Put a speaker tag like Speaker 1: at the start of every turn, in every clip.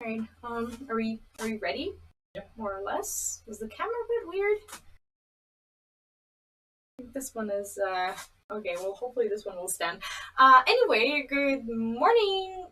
Speaker 1: Alright, are we ready?
Speaker 2: Yeah.
Speaker 1: More or less. Is the camera a bit weird? I think this one is, okay, well, hopefully this one will stand. Anyway, good morning,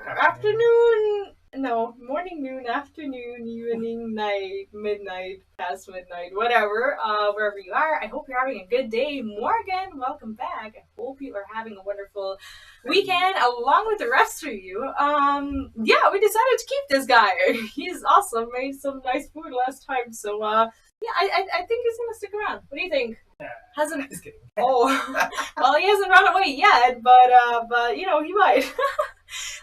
Speaker 1: afternoon, no, morning, noon, afternoon, evening, night, midnight, past midnight, whatever, wherever you are. I hope you're having a good day. Morgan, welcome back. I hope you are having a wonderful weekend along with the rest of you. Yeah, we decided to keep this guy. He's awesome. Made some nice food last time, so yeah, I think he's gonna stick around. What do you think? Hasn't?
Speaker 2: Just kidding.
Speaker 1: Oh, well, he hasn't run away yet, but you know, he might.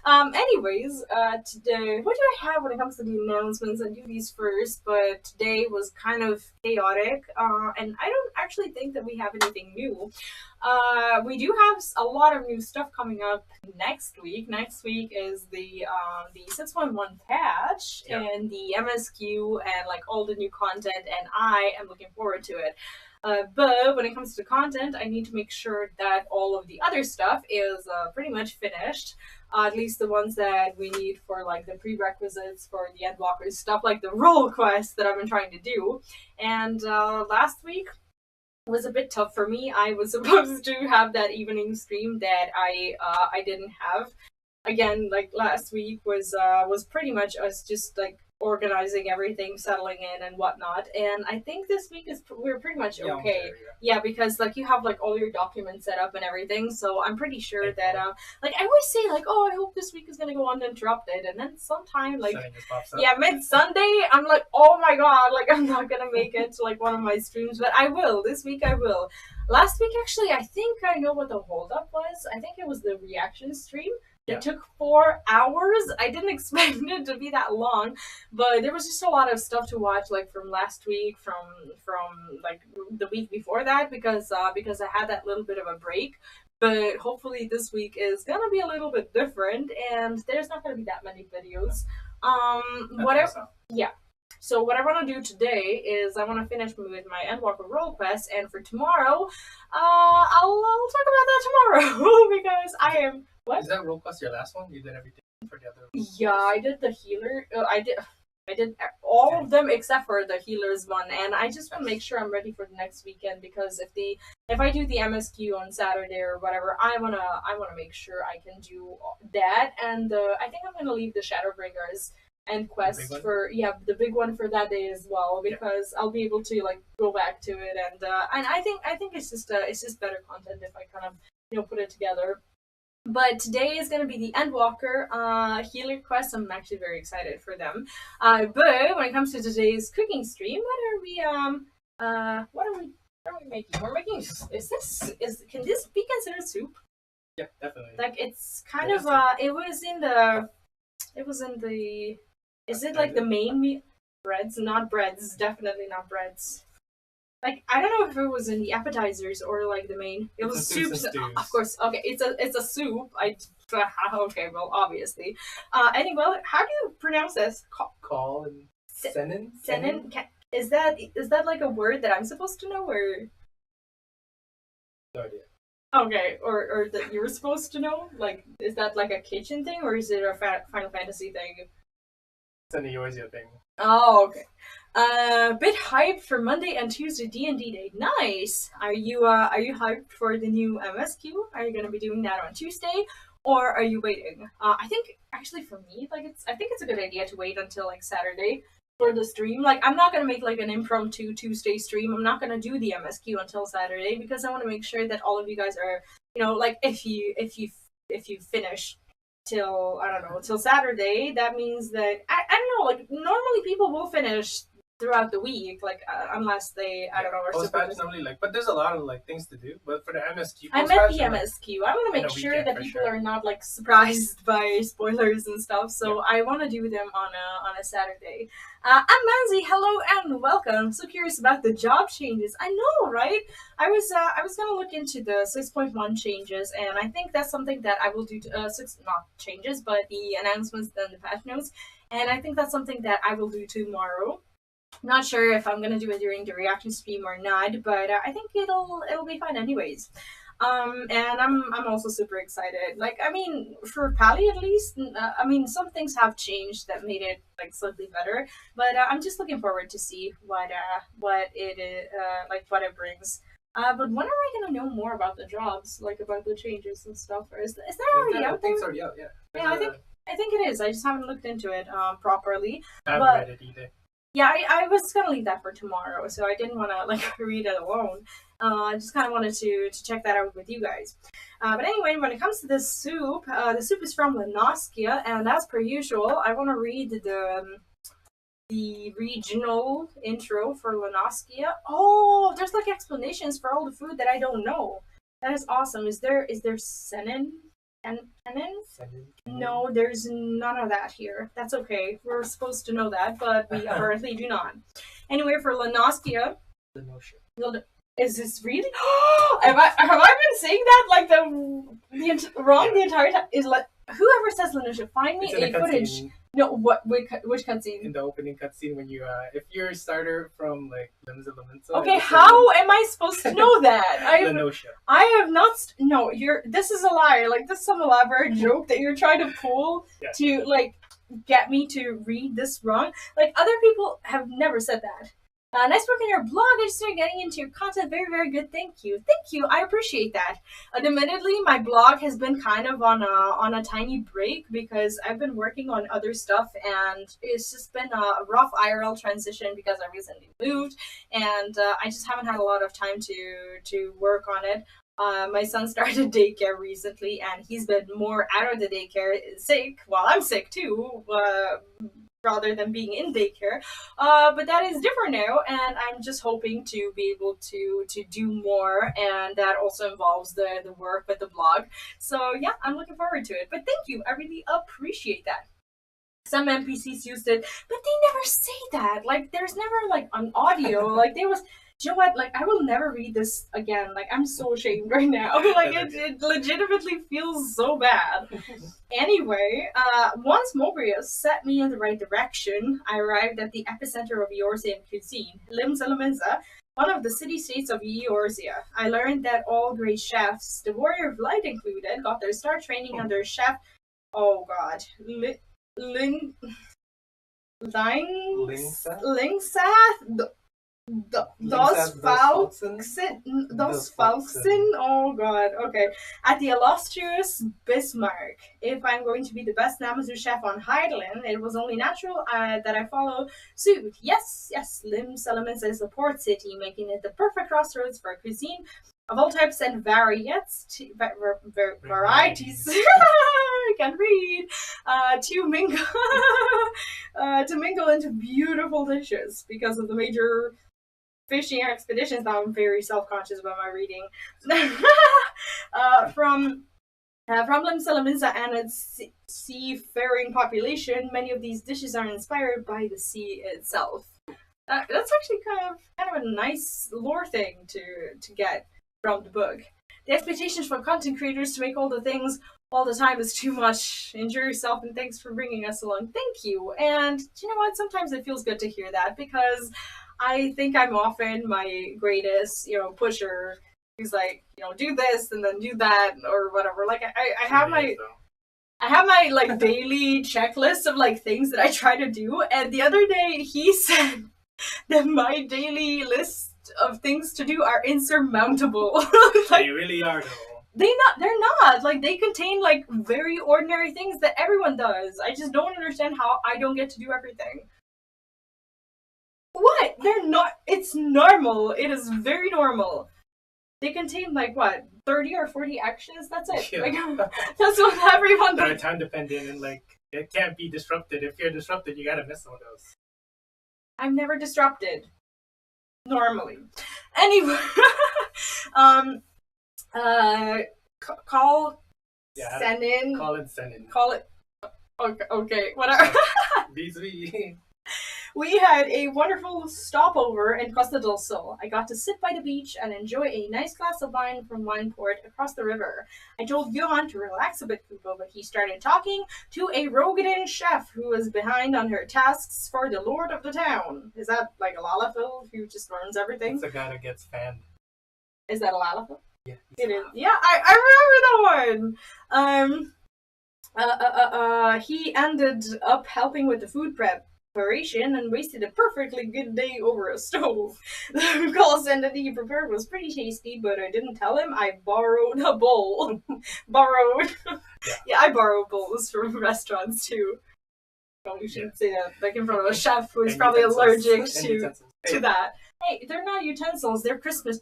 Speaker 1: Anyways, today, what do I have when it comes to the announcements? I do these first, but today was kind of chaotic, and I don't actually think that we have anything new. We do have a lot of new stuff coming up next week. Next week is the 6.1 patch and the MSQ and like all the new content, and I am looking forward to it. But when it comes to content, I need to make sure that all of the other stuff is pretty much finished. At least the ones that we need for like the prerequisites for the end blockers, stuff like the role quest that I've been trying to do. And last week was a bit tough for me. I was supposed to have that evening stream that I didn't have. Again, like last week was pretty much us just like organizing everything, settling in and whatnot. And I think this week we're pretty much okay. Yeah, because like you have like all your documents set up and everything, so I'm pretty sure that like I always say like, oh, I hope this week is gonna go uninterrupted, and then sometime like mid Sunday I'm like, oh my god, like I'm not gonna make it to like one of my streams, but I will. This week I will. Last week actually I think I know what the holdup was. I think it was the reaction stream. It took 4 hours. I didn't expect it to be that long, but there was just a lot of stuff to watch, like from last week, from like the week before that, because I had that little bit of a break. But hopefully this week is gonna be a little bit different, and there's not gonna be that many videos. Whatever. Yeah. So what I want to do today is I want to finish with my Endwalker role quest, and for tomorrow, I'll talk about that tomorrow because I am. What?
Speaker 2: Is that role quest your last one? You did everything for the other.
Speaker 1: Yeah, I did the healer. I did all of them except for the healers one, and I just want to make sure I'm ready for the next weekend, because if I do the MSQ on Saturday or whatever, I wanna make sure I can do that, and I think I'm gonna leave the Shadowbringers and quest for the big one for that day as well, because I'll be able to like go back to it, and I think it's just better content if I kind of put it together. But today is going to be the Endwalker healer quest. I'm actually very excited for them. But when it comes to today's cooking stream, what are we making? We're making. Can this be considered soup?
Speaker 2: Yeah, definitely.
Speaker 1: Like it's kind of it was in the. Is it like the main meat? Breads, not breads. Definitely not breads. Like I don't know if it was in the appetizers or like the main. It was soup. Of course. Okay, it's a soup. Okay, well, obviously. Anyway, how do you pronounce this?
Speaker 2: Cawl Cennin.
Speaker 1: Cennin. Is that like a word that I'm supposed to know, or?
Speaker 2: No idea.
Speaker 1: Okay, or that you're supposed to know? Like, is that like a kitchen thing, or is it a Final Fantasy thing?
Speaker 2: It's an Eorzea thing.
Speaker 1: Oh, okay. Bit hyped for Monday and Tuesday D&D day. Nice. Are you hyped for the new MSQ? Are you gonna be doing that on Tuesday, or are you waiting? I think actually for me, like I think it's a good idea to wait until like Saturday for the stream. Like I'm not gonna make like an impromptu Tuesday stream. I'm not gonna do the MSQ until Saturday, because I want to make sure that all of you guys are, like if you finish till I don't know till Saturday, that means that I don't know, like normally people will finish throughout the week, like unless they I don't know are
Speaker 2: supposed to normally, like, but there's a lot of like things to do. But for the MSQ,
Speaker 1: I meant the MSQ. I want to make sure that people are not like surprised by spoilers and stuff. So I want to do them on a Saturday. I'm Manzi. Hello and welcome. I'm so curious about the job changes. I know, right? I was gonna look into the 6.1 changes, and I think that's something that I will do. Not changes, but the announcements and the patch notes, and I think that's something that I will do tomorrow. Not sure if I'm gonna do it during the reaction stream or not, but I think it'll be fun anyways. And I'm also super excited. Like, I mean, for Pally at least, I mean, some things have changed that made it like slightly better. But I'm just looking forward to see what it is, like what it brings. But when are I gonna know more about the jobs, like about the changes and stuff? Or is that already out
Speaker 2: I
Speaker 1: there?
Speaker 2: think it's already out, yeah.
Speaker 1: Yeah, I think it is. I just haven't looked into it properly.
Speaker 2: I haven't
Speaker 1: But
Speaker 2: read it either.
Speaker 1: yeah, I was gonna leave that for tomorrow, so I didn't want to like read it alone. I just kind of wanted to check that out with you guys. But anyway, when it comes to this soup, the soup is from Lenoxia, and as per usual, I want to read the regional intro for Lenoxia. Oh, there's like explanations for all the food that I don't know. That is awesome. Is there Cennin? And no, there's none of that here. That's okay. We're supposed to know that, but we apparently do not. Anyway, for Lenoxia, is this really? have I been saying that like wrong the entire time? Is like whoever says Lenoxia, find me a footage. No, which cutscene?
Speaker 2: In the opening cutscene, when you if you're a starter from like Limsa,
Speaker 1: okay, how am I supposed to know that?
Speaker 2: Lenoxia.
Speaker 1: I have not. No, this is a lie. Like this is some elaborate joke that you're trying to pull to like get me to read this wrong. Like other people have never said that. Nice work on your blog. I just started getting into your content. Very, very good. Thank you. Thank you. I appreciate that. Admittedly, my blog has been kind of on a tiny break because I've been working on other stuff, and it's just been a rough IRL transition because I recently moved, and I just haven't had a lot of time to work on it. My son started daycare recently, and he's been more out of the daycare sick. Well, I'm sick too. Rather than being in daycare, but that is different now, and I'm just hoping to be able to do more, and that also involves the work with the blog. So yeah, I'm looking forward to it. But thank you, I really appreciate that. Some NPCs used it, but they never say that. Like, there's never like an audio. Like, there was. You know what? Like, I will never read this again. Like, I'm so ashamed right now. Like, it legitimately feels so bad. Anyway, once Mobius set me in the right direction, I arrived at the epicenter of Eorzean cuisine, Limsa, one of the city-states of Eorzea. I learned that all great chefs, the Warrior of Light included, got their start training under Chef. Oh God, Lingsath. Dos Falksen? Oh god, okay. At the illustrious Bismarck. If I'm going to be the best Namazu chef on Heidelin, it was only natural that I follow suit. Yes, Lim Settlements is a port city, making it the perfect crossroads for cuisine of all types and varieties. I can't read. To mingle into beautiful dishes because of the major fishing expeditions. Now I'm very self-conscious about my reading. From Limsa and its seafaring population, many of these dishes are inspired by the sea itself. That's actually kind of a nice lore thing to get from the book. The expectations from content creators to make all the things all the time is too much. Enjoy yourself, and thanks for bringing us along. Thank you. And you know what? Sometimes it feels good to hear that because I think I'm often my greatest, pusher who's like, do this and then do that or whatever. Like I have my like daily checklist of like things that I try to do, and the other day he said that my daily list of things to do are insurmountable.
Speaker 2: Like, they really are though.
Speaker 1: They're not. Like, they contain like very ordinary things that everyone does. I just don't understand how I don't get to do everything. What? They're not. It's normal. It is very normal. They contain like what, 30 or 40 actions? That's it.
Speaker 2: Yeah.
Speaker 1: Like, that's what everyone does.
Speaker 2: They're time dependent and like it can't be disrupted. If you're disrupted, you gotta miss some of those.
Speaker 1: I'm never disrupted. Normally. Anyway, Cawl Cennin.
Speaker 2: Cawl Cennin.
Speaker 1: Call it. Okay, whatever. We had a wonderful stopover in Costa del Sol. I got to sit by the beach and enjoy a nice glass of wine from Wineport across the river. I told Johan to relax a bit, Kubo, but he started talking to a Rogadin chef who was behind on her tasks for the lord of the town. Is that like a Lalafell who just learns everything?
Speaker 2: It's a guy that gets fanned.
Speaker 1: Is that a Lalafell?
Speaker 2: Yeah.
Speaker 1: It is. Yeah, I remember that one. He ended up helping with the food preparation and wasted a perfectly good day over a stove. The Cawl Cennin that he prepared was pretty tasty, but I didn't tell him I borrowed a bowl. Borrowed.
Speaker 2: Yeah.
Speaker 1: Yeah, I borrow bowls from restaurants too. Probably shouldn't say that like in front of a chef who is probably allergic to that. Hey, they're not utensils, they're Christmas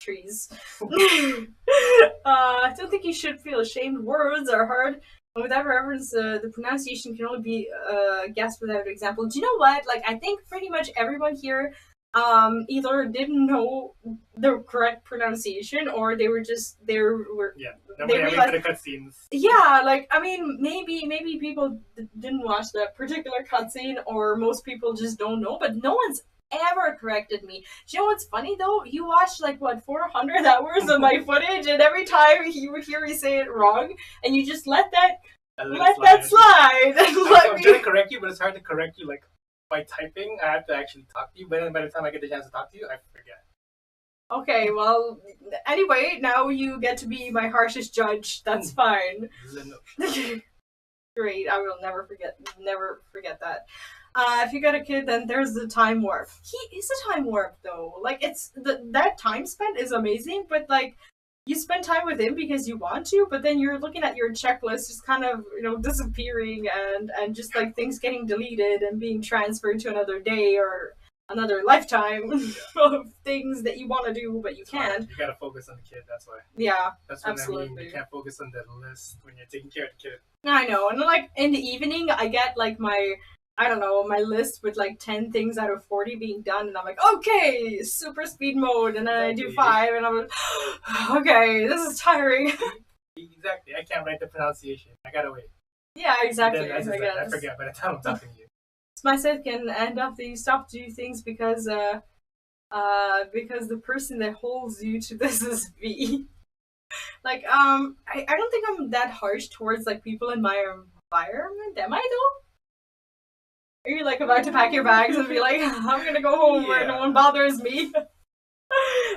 Speaker 1: trees. I don't think you should feel ashamed. Words are hard. And without reference, the pronunciation can only be guessed without example. Do you know what? Like, I think pretty much everyone here either didn't know the correct pronunciation or they were just
Speaker 2: Nobody realized the cutscenes.
Speaker 1: Yeah, like I mean, maybe people didn't watch that particular cutscene, or most people just don't know. But no one's ever corrected me. Do you know what's funny though? You watched like what 400 hours of my footage, and every time you would hear me say it wrong, and you just let that slide.
Speaker 2: I'm trying to correct you, but it's hard to correct you like by typing. I have to actually talk to you, but then by the time I get the chance to talk to you, I forget.
Speaker 1: Okay, well, anyway, now you get to be my harshest judge. That's fine. Great, I will never forget that. If you got a kid, then there's the time warp. He is a time warp though. Like it's that time spent is amazing, but like you spend time with him because you want to, but then you're looking at your checklist just kind of disappearing and just like things getting deleted and being transferred to another day or another lifetime of things that you want to do but you can't.
Speaker 2: You gotta focus on the kid. That's why.
Speaker 1: Yeah,
Speaker 2: that's what
Speaker 1: absolutely.
Speaker 2: I mean. You can't focus on the list when you're taking care of the kid.
Speaker 1: I know, and like in the evening, I get like my list with like 10 things out of 40 being done, and I'm like, okay, super speed mode, and then I do 5, and I'm like, okay, this is tiring.
Speaker 2: Exactly, I can't write the pronunciation. I gotta wait.
Speaker 1: Yeah, exactly.
Speaker 2: I forget by the time I'm talking to you.
Speaker 1: Myself can end up that you stop to do things because the person that holds you to this is me. Like I don't think I'm that harsh towards like people in my environment. Am I though? Are you like about to pack your bags and be like, I'm gonna go home where no one bothers me?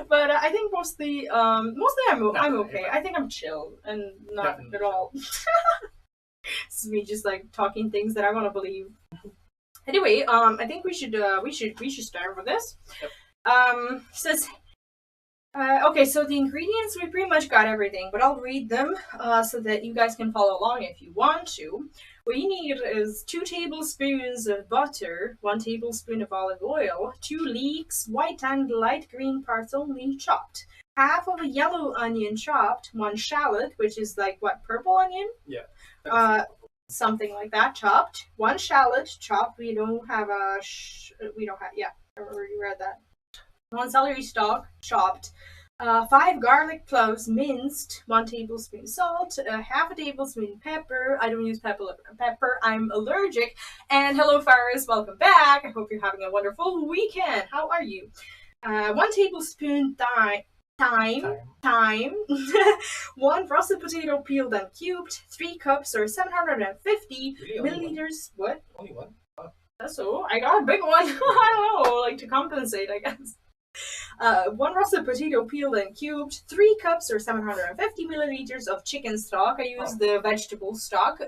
Speaker 1: But I think mostly I'm okay. I think I'm chill and not definitely at all. This is me just like talking things that I want to believe. Anyway, I think we should start with this. Yep. Says, okay, so the ingredients, we pretty much got everything, but I'll read them so that you guys can follow along if you want to. What you need is 2 tablespoons of butter, 1 tablespoon of olive oil, 2 leeks, white and light green parts only, chopped. Half of a yellow onion chopped, 1 shallot, which is like what, purple onion?
Speaker 2: Yeah.
Speaker 1: Something like that, chopped. 1 shallot, chopped. We don't have, yeah, I already read that. 1 celery stalk, chopped. 5 garlic cloves, minced. 1 tablespoon salt. Half a tablespoon pepper. I don't use pepper. I'm allergic. And hello, Faris. Welcome back. I hope you're having a wonderful weekend. How are you? 1 tablespoon thyme. 1 frosted potato peeled and cubed. 3 cups or 750 milliliters. What?
Speaker 2: Only 1? Oh.
Speaker 1: That's so. I got a big one. I don't know, like to compensate, I guess. 1 roasted potato peeled and cubed. 3 cups or 750 milliliters of chicken stock. I use the vegetable stock,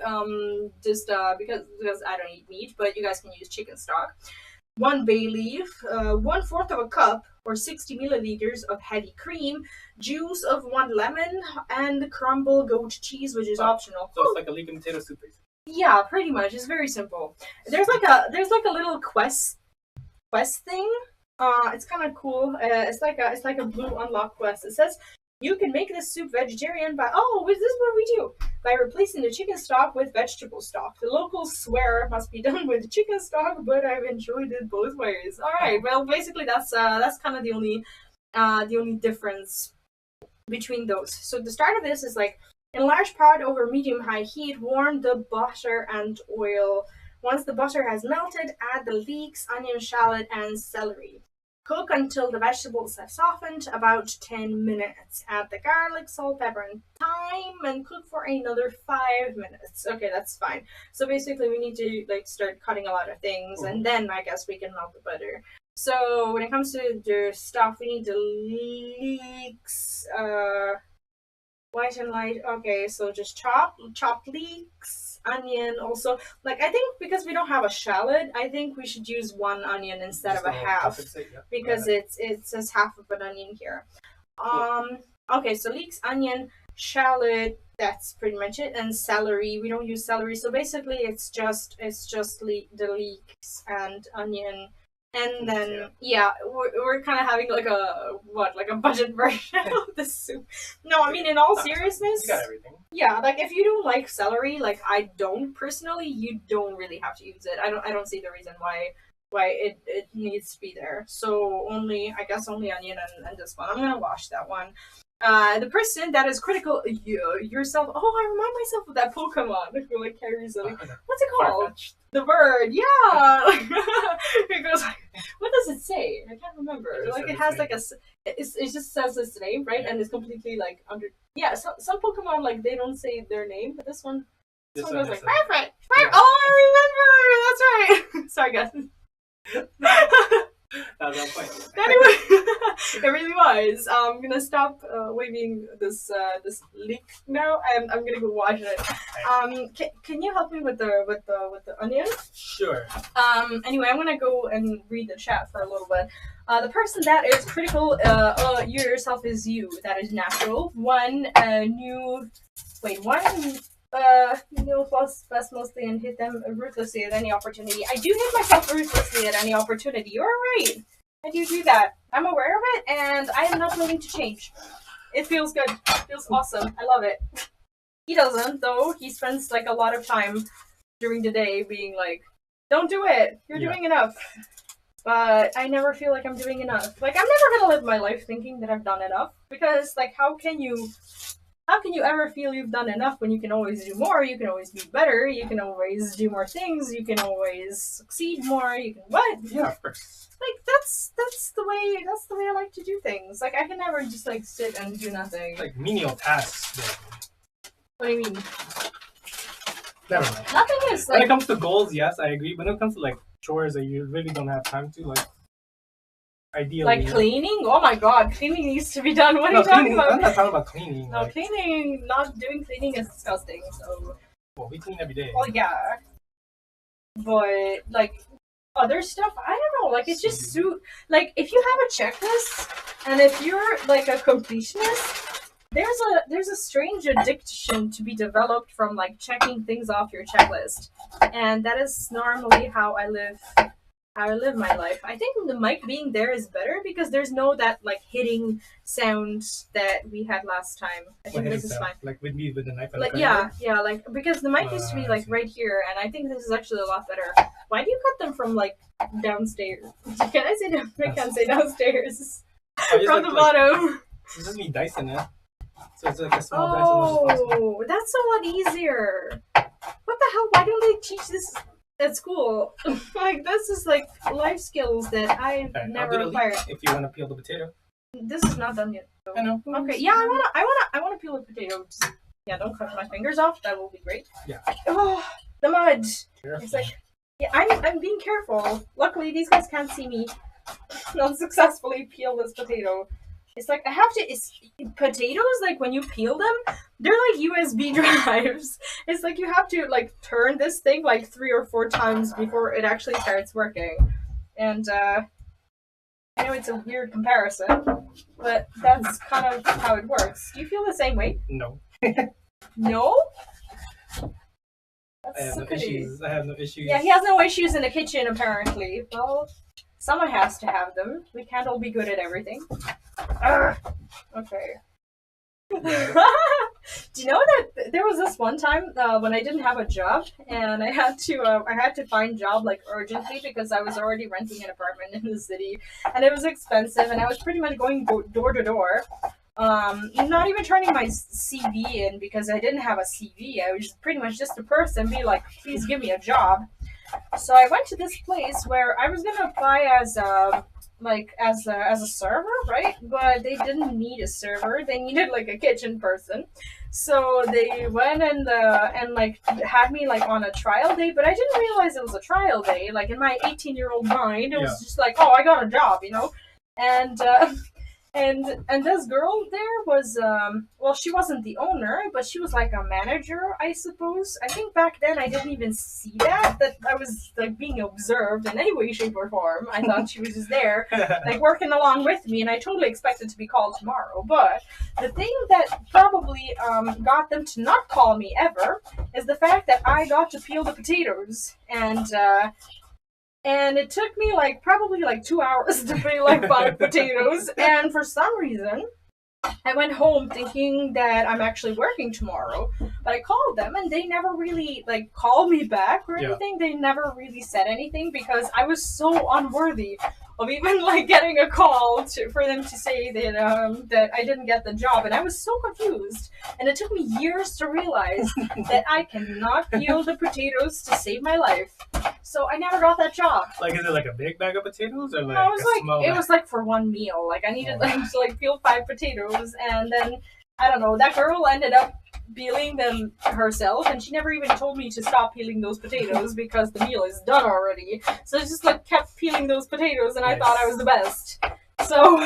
Speaker 1: just because I don't eat meat, but you guys can use chicken stock. 1 bay leaf, 1/4 of a cup or 60 milliliters of heavy cream, juice of 1 lemon, and crumbled goat cheese, which is optional.
Speaker 2: So it's like a leek and potato soup, basically.
Speaker 1: Yeah, pretty much. It's very simple. There's like a little quest thing. It's kind of cool. It's like a blue unlock quest. It says you can make this soup vegetarian by this is what we do, by replacing the chicken stock with vegetable stock. The locals swear it must be done with chicken stock, but I've enjoyed it both ways. All right. Well, basically that's kind of the only difference between those. So the start of this is like in a large pot over medium-high heat, warm the butter and oil. Once the butter has melted, add the leeks, onion, shallot, and celery. Cook until the vegetables have softened, about 10 minutes. Add the garlic, salt, pepper, and thyme, and cook for another 5 minutes. Okay, that's fine. So basically we need to like start cutting a lot of things, and then I guess we can melt the butter. So when it comes to the stuff, we need the leeks, white and light. Okay, so just chopped leeks, onion. Also, like I think because we don't have a shallot, I think we should use one onion instead
Speaker 2: Just
Speaker 1: of a half because it says half of an onion here. Okay, so leeks, onion, shallot. That's pretty much it. And celery. We don't use celery, so basically the leeks and onion. And then we're kind of having like a budget version of the soup. No, I mean in all seriousness,
Speaker 2: you got everything.
Speaker 1: Yeah, like if you don't like celery, like I don't personally, you don't really have to use it. I don't see the reason why it needs to be there. So only I guess only onion and this one. I'm gonna wash that one. The person that is critical yourself. Oh, I remind myself of that Pokemon who like carries a what's it called? The bird. Yeah. It goes like, what does it say? I can't remember. Like it has like it just says its name, right? And it's completely like under. Yeah, some Pokemon like they don't say their name, but this one goes like perfect. Yeah. Oh, I remember. That's right. Sorry, guys.
Speaker 2: That was on point.
Speaker 1: Anyway, it really was. I'm gonna stop waving this leek now, and I'm gonna go wash it. Can you help me with the onion?
Speaker 2: Sure.
Speaker 1: Anyway, I'm gonna go and read the chat for a little bit. The person that is critical, you yourself is you. That is natural. One plus best mostly and hit them ruthlessly at any opportunity. I do hit myself ruthlessly at any opportunity. You're right. I do that. I'm aware of it, and I am not willing to change. It feels good. It feels awesome. I love it. He doesn't, though. He spends like a lot of time during the day being like, "Don't do it. You're doing enough." But I never feel like I'm doing enough. Like I'm never gonna live my life thinking that I've done enough because, like, how can you ever feel you've done enough when you can always do more, you can always be better, you can always do more things, you can always succeed more, you can what?
Speaker 2: Yeah, of course.
Speaker 1: Like that's the way I like to do things. Like I can never just like sit and do nothing.
Speaker 2: Like menial tasks. Though.
Speaker 1: What do you mean?
Speaker 2: Never mind.
Speaker 1: Nothing is like
Speaker 2: when it comes to goals, yes, I agree. But when it comes to like chores that you really don't have time to, like ideally.
Speaker 1: Like cleaning? Oh my god, cleaning needs to be done. What are you talking about?
Speaker 2: I'm not talking about cleaning.
Speaker 1: No, cleaning, not doing cleaning is disgusting, so.
Speaker 2: Well, we clean every day.
Speaker 1: Well, yeah. But, like, other stuff, I don't know, like, it's just like, if you have a checklist, and if you're, like, a completionist, there's a strange addiction to be developed from, like, checking things off your checklist. And that is normally how I live my life. I think the mic being there is better because there's no that like hitting sound that we had last time. I think this is fine.
Speaker 2: Like with me with the knife.
Speaker 1: Like yeah, like because the mic used to be like right here, and I think this is actually a lot better. Why do you cut them from like downstairs? Can I say down? I can't say downstairs. From the bottom.
Speaker 2: It's just me dicing it. So it's like a small
Speaker 1: dice. Oh, that's so much easier. What the hell? Why don't they teach this at school? Like this is like life skills that I've never acquired.
Speaker 2: If you want to peel the potato.
Speaker 1: This is not done yet. So.
Speaker 2: I know.
Speaker 1: Okay, yeah, I wanna peel the potatoes. Yeah, don't cut my fingers off. That will be great.
Speaker 2: Yeah.
Speaker 1: Oh, the mud.
Speaker 2: Careful.
Speaker 1: It's like, yeah, I'm being careful. Luckily, these guys can't see me not successfully peel this potato. It's like I have to. It's potatoes. Like when you peel them, they're like USB drives. It's like you have to like turn this thing like 3 or 4 times before it actually starts working. And I know it's a weird comparison, but that's kind of how it works. Do you feel the same way?
Speaker 2: No.
Speaker 1: No?
Speaker 2: I have no issues. I have no issues.
Speaker 1: Yeah, he has no issues in the kitchen apparently. Well, someone has to have them. We can't all be good at everything. Okay. Do you know that there was this one time when I didn't have a job and I had to find job like urgently because I was already renting an apartment in the city and it was expensive and I was pretty much going door to door. Not even turning my CV in because I didn't have a CV. I was pretty much just a person be like, please give me a job. So I went to this place where I was gonna apply as like as a server, right? But they didn't need a server. They needed like a kitchen person. So they went and like had me like on a trial day, but I didn't realize it was a trial day. Like in my 18-year-old mind, it was just like, oh, I got a job, you know, and. And this girl there was well, she wasn't the owner, but she was like a manager, I suppose. I think back then I didn't even see that I was like being observed in any way, shape, or form. I thought she was just there, like working along with me, and I totally expected to be called tomorrow. But the thing that probably got them to not call me ever is the fact that I got to peel the potatoes, and it took me like probably like 2 hours to peel like 5 potatoes. And for some reason, I went home thinking that I'm actually working tomorrow, but I called them and they never really like called me back or anything. They never really said anything because I was so unworthy of even like getting a call for them to say that I didn't get the job, and I was so confused. And it took me years to realize that I cannot peel the potatoes to save my life. So I never got that job.
Speaker 2: Like, is it like a big bag of potatoes or like
Speaker 1: no, it was
Speaker 2: a
Speaker 1: like
Speaker 2: small
Speaker 1: it
Speaker 2: bag?
Speaker 1: was like for one meal. Like I needed like to like peel 5 potatoes, and then I don't know. That girl ended up peeling them herself, and she never even told me to stop peeling those potatoes because the meal is done already. So I just like kept peeling those potatoes, and I thought I was the best. So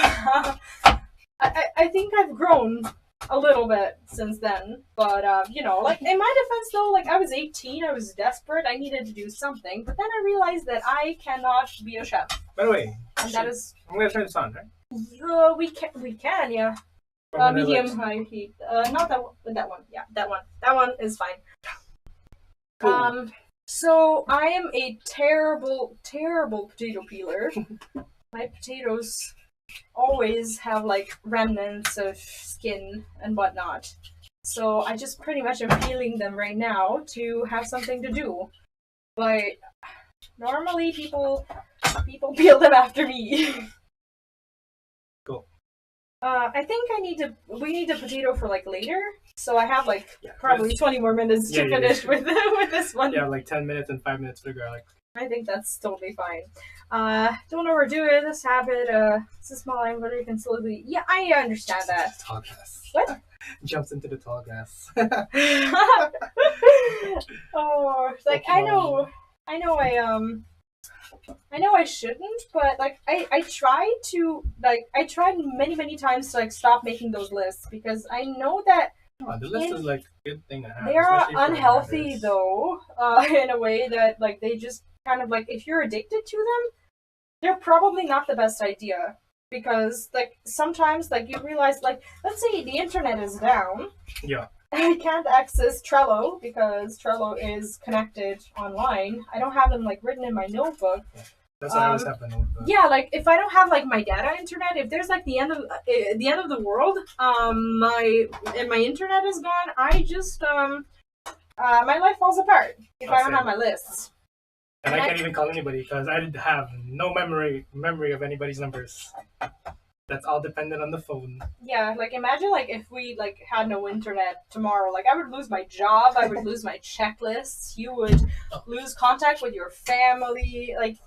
Speaker 1: I think I've grown a little bit since then, but you know, like in my defense though, like I was 18, I was desperate, I needed to do something, but then I realized that I cannot be a chef.
Speaker 2: By the way,
Speaker 1: And that is
Speaker 2: I'm gonna turn this on, right?
Speaker 1: we can, yeah. Medium high heat. Not that one, but that one. Yeah, that one. That one is fine.
Speaker 2: Cool.
Speaker 1: So I am a terrible, terrible potato peeler. My potatoes always have like remnants of skin and whatnot. So I just pretty much am peeling them right now to have something to do. But normally people peel them after me.
Speaker 2: Cool.
Speaker 1: I think we need a potato for like later, so I have like probably 20 more minutes to finish with this one.
Speaker 2: Yeah, like 10 minutes and 5 minutes for the garlic.
Speaker 1: I think that's totally fine. Don't overdo it. Just have it. It's a small item, but you can slowly. Yeah, I understand that.
Speaker 2: Tall grass.
Speaker 1: What?
Speaker 2: Jumps into the tall grass.
Speaker 1: Oh, like I know I shouldn't, but like I tried many times to like stop making those lists because I know that
Speaker 2: the list is like a good thing to have.
Speaker 1: They are unhealthy though, in a way that like they just kind of like if you're addicted to them, they're probably not the best idea. Because like sometimes like you realize like let's say the internet is down.
Speaker 2: Yeah.
Speaker 1: I can't access Trello because Trello is connected online. I don't have them like written in my notebook.
Speaker 2: That's what I always have the notebook.
Speaker 1: Yeah, like if I don't have like my data internet, if there's like the end of the world, my internet is gone. I just my life falls apart if I don't have my lists.
Speaker 2: And I can't even call anybody because I have no memory of anybody's numbers. That's all dependent on the phone.
Speaker 1: Yeah, like imagine like if we like had no internet tomorrow, like I would lose my job, I would lose my checklists, you would lose contact with your family. Like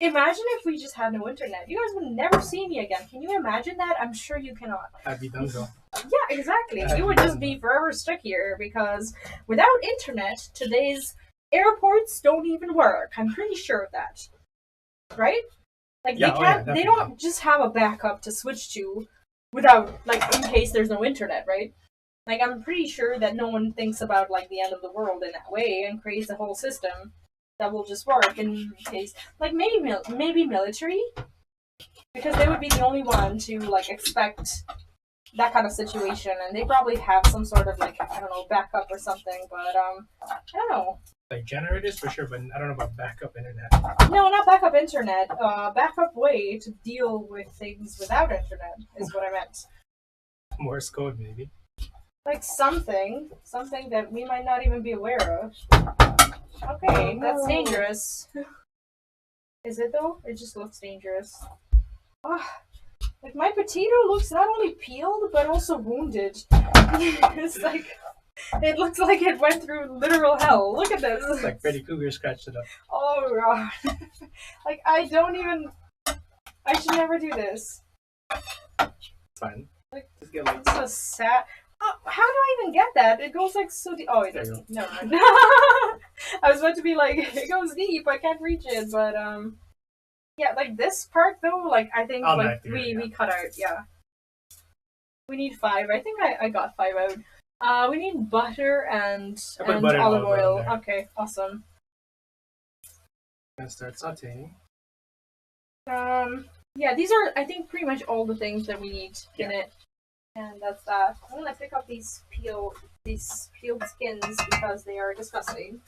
Speaker 1: imagine if we just had no internet. You guys would never see me again. Can you imagine that? I'm sure you cannot.
Speaker 2: I'd be done though.
Speaker 1: Yeah, exactly. You would just be forever stuck here because without internet, today's airports don't even work. I'm pretty sure of that. Right? Like they don't just have a backup to switch to without like in case there's no internet, right? Like I'm pretty sure that no one thinks about like the end of the world in that way and creates a whole system that will just work in case like maybe military, because they would be the only one to like expect that kind of situation, and they probably have some sort of like I don't know backup or something, but I don't know.
Speaker 2: Like generators for sure, but I don't know about backup internet.
Speaker 1: No, not backup internet. Backup way to deal with things without internet is what I meant.
Speaker 2: Morse code, maybe.
Speaker 1: Like something that we might not even be aware of. Okay, that's dangerous. Is it though? It just looks dangerous. Oh, like my potato looks not only peeled but also wounded. It's like it looks like it went through literal hell. Look at this.
Speaker 2: It's like Freddy Krueger scratched it up.
Speaker 1: Oh god. Like I don't even I should never do this.
Speaker 2: It's fine.
Speaker 1: Like,
Speaker 2: just get like.
Speaker 1: It's so sad. How do I even get that? It goes like so deep. Oh, it
Speaker 2: There you
Speaker 1: doesn't.
Speaker 2: go.
Speaker 1: Never mind. I was about to be like, it goes deep. I can't reach it, but yeah, like this part though. Like I think
Speaker 2: Oh,
Speaker 1: like
Speaker 2: no,
Speaker 1: we cut out. Yeah, we need 5. I think I got 5 out. We need butter and
Speaker 2: butter and
Speaker 1: olive
Speaker 2: olive oil
Speaker 1: oil.
Speaker 2: in there.
Speaker 1: Okay, awesome.
Speaker 2: Gonna start sauteing.
Speaker 1: Yeah, these are I think pretty much all the things that we need in it. And that's that. I'm gonna pick up these peeled skins because they are disgusting.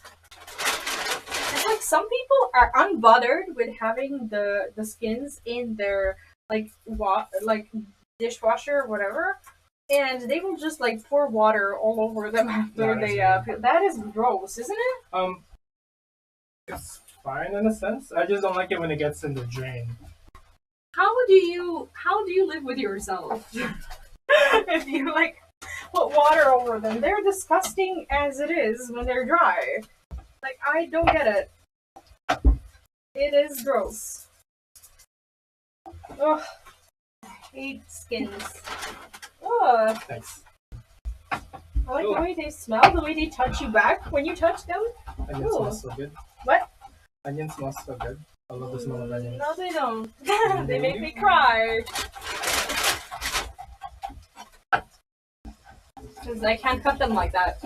Speaker 1: And like some people are unbothered with having the skins in their like dishwasher or whatever, and they will just like pour water all over them after they peel. That is gross, isn't it?
Speaker 2: It's fine in a sense. I just don't like it when it gets in the drain.
Speaker 1: How do you live with yourself? If you like put water over them, they're disgusting as it is when they're dry. Like I don't get it. It is gross. Ugh. I hate skins. Ugh.
Speaker 2: Thanks.
Speaker 1: I like the way they smell, the way they touch you back when you touch them.
Speaker 2: Onion smells so good.
Speaker 1: What?
Speaker 2: Onion smells so good. I love the smell of onions.
Speaker 1: No, they don't. They make me cry. Because I can't cut them like that.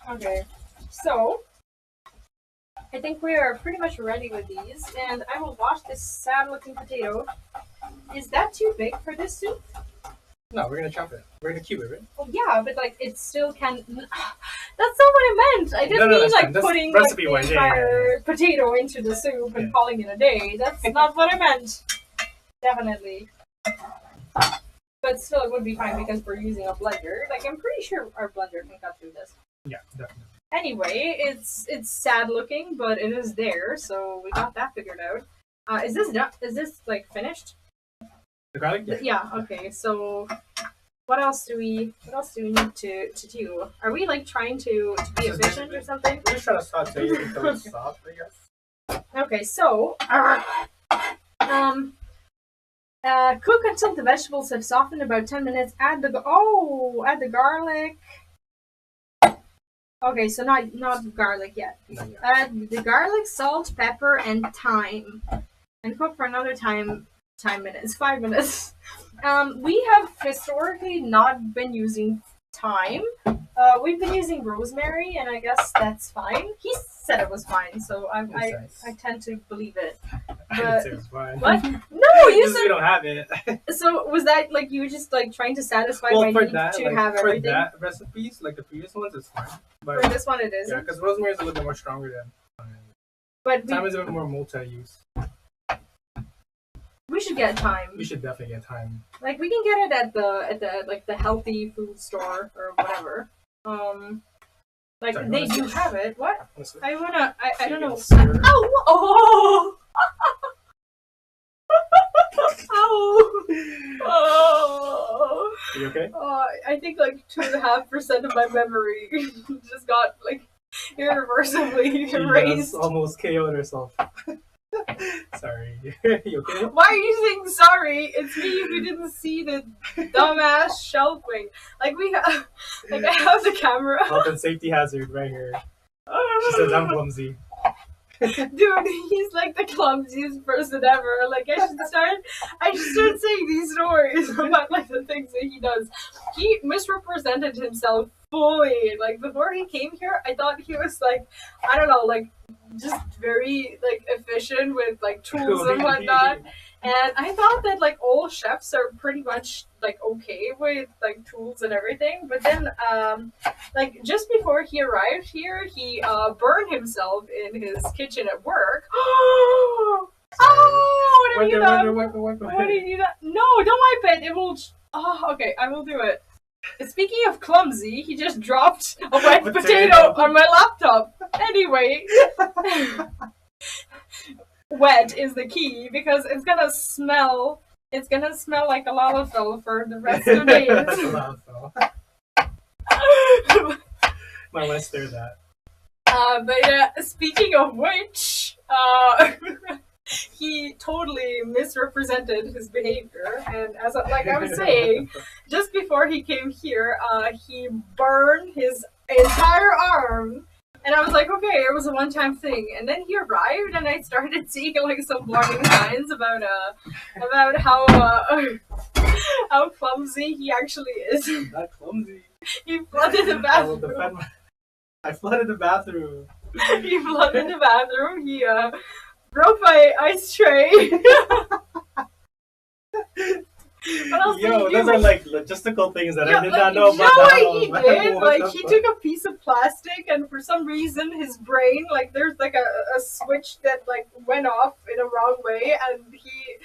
Speaker 1: Okay, so I think we are pretty much ready with these, and I will wash this sad-looking potato. Is that too big for this soup?
Speaker 2: No, we're gonna chop it. We're gonna cube it, right?
Speaker 1: Oh yeah, but like it still can. That's not what I meant. I didn't mean like putting like, the entire potato into the soup and calling it a day. That's not what I meant. Definitely. But still, it would be fine because we're using a blender. Like I'm pretty sure our blender can cut through this.
Speaker 2: Yeah, definitely.
Speaker 1: Anyway, it's sad looking, but it is there, so we got that figured out. Is this done? Is this like finished?
Speaker 2: The garlic?
Speaker 1: Yeah. Okay. So, what else do we need to do? Are we like trying to be efficient or something?
Speaker 2: We're just trying to saute it until it's soft, I guess.
Speaker 1: Okay. So, cook until the vegetables have softened about 10 minutes. Add the garlic. Okay, so not garlic yet. Add the garlic, salt, pepper, and thyme, and cook for another 5 minutes. We have historically not been using thyme. We've been using rosemary, and I guess that's fine. He said it was fine, so I tend to believe it. But,
Speaker 2: it was fine.
Speaker 1: What? No, you said
Speaker 2: we don't have it.
Speaker 1: So was that like you were just like trying to satisfy my need to have everything?
Speaker 2: For that recipes, like the previous ones, it's fine. But
Speaker 1: for this one, it is.
Speaker 2: Yeah, because rosemary is a little bit more stronger than thyme.
Speaker 1: But
Speaker 2: thyme is a bit more multi-use.
Speaker 1: We should get thyme.
Speaker 2: We should definitely get thyme.
Speaker 1: Like we can get it at the healthy food store or whatever. Like sorry, they do have it. What? I don't know. Oh! Ow! Oh!
Speaker 2: Are you okay?
Speaker 1: I think like 2.5% of my memory just got like irreversibly erased.
Speaker 2: Almost KO'd herself. Sorry. You okay?
Speaker 1: Why are you saying sorry? It's me who didn't see the dumbass shelving. Like we have, like I have the camera.
Speaker 2: Health and safety hazard right here. She says I'm clumsy.
Speaker 1: Dude, he's like the clumsiest person ever. Like I should start saying these stories about like the things that he does. He misrepresented himself fully. Like before he came here, I thought he was like, I don't know, like just very like efficient with like tools and whatnot. And I thought that like all chefs are pretty much like okay with like tools and everything. But then like just before he arrived here, he burned himself in his kitchen at work. Oh, what have you done? What did you done? No, don't wipe it. It will. Oh, okay, I will do it. Speaking of clumsy, he just dropped a wet potato on my laptop. Anyway. Wet is the key because it's gonna smell like a lalafell for the rest of the days.
Speaker 2: Might want to stir that.
Speaker 1: But speaking of which, he totally misrepresented his behavior, and as like I was saying, just before he came here, he burned his entire arm. And I was like, okay, it was a one-time thing. And then he arrived, and I started seeing like some warning signs about how how clumsy he actually is.
Speaker 2: Not clumsy.
Speaker 1: He flooded the bathroom.
Speaker 2: I flooded the bathroom.
Speaker 1: He flooded the bathroom. He broke my ice tray.
Speaker 2: Yo, those are like logistical things that I did not know
Speaker 1: about.
Speaker 2: You
Speaker 1: know what he did? Like, he took a piece of plastic, and for some reason, his brain, like, there's like a switch that like went off in a wrong way, and he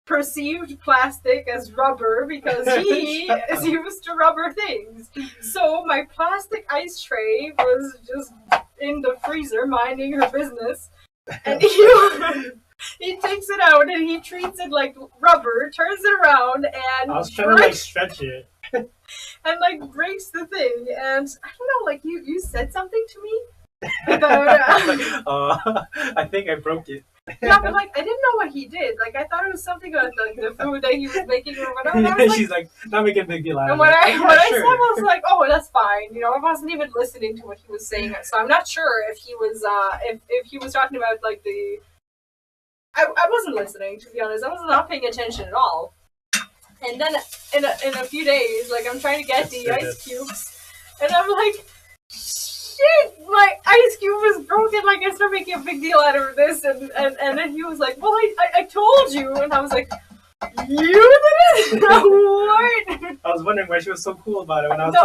Speaker 1: perceived plastic as rubber because he is used to rubber things. So my plastic ice tray was just in the freezer minding her business, and he takes it out and he treats it like rubber, turns it around, and
Speaker 2: I was trying to like stretch it.
Speaker 1: And like breaks the thing. And I don't know, like you said something to me about
Speaker 2: I think I broke it.
Speaker 1: Yeah, but like I didn't know what he did. Like I thought it was something about like the food that he was making or whatever. And I was, like,
Speaker 2: she's like, not making a big deal out of it.
Speaker 1: And what I said was like, oh, that's fine. You know, I wasn't even listening to what he was saying, so I'm not sure if he was if he was talking about like the. I wasn't listening, to be honest. I was not paying attention at all. And then in a few days, like I'm trying to get the ice cubes, and I'm like, shit, my ice cube is broken. Like I started making a big deal out of this, and then he was like, well, I told you, and I was like, you did it? What?
Speaker 2: I was wondering why she was so cool about it when I was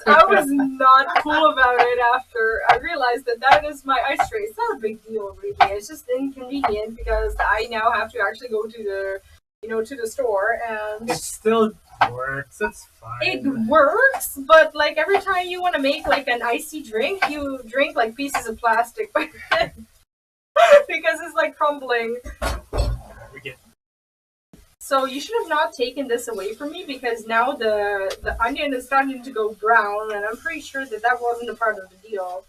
Speaker 1: I was not cool about it after I realized that is my ice tray. It's not a big deal, really. It's just inconvenient because I now have to actually go to the store, and
Speaker 2: it still works. It's fine.
Speaker 1: It works, but like every time you want to make like an icy drink, you drink like pieces of plastic because it's like crumbling. So you should have not taken this away from me because now the onion is starting to go brown, and I'm pretty sure that wasn't a part of the deal.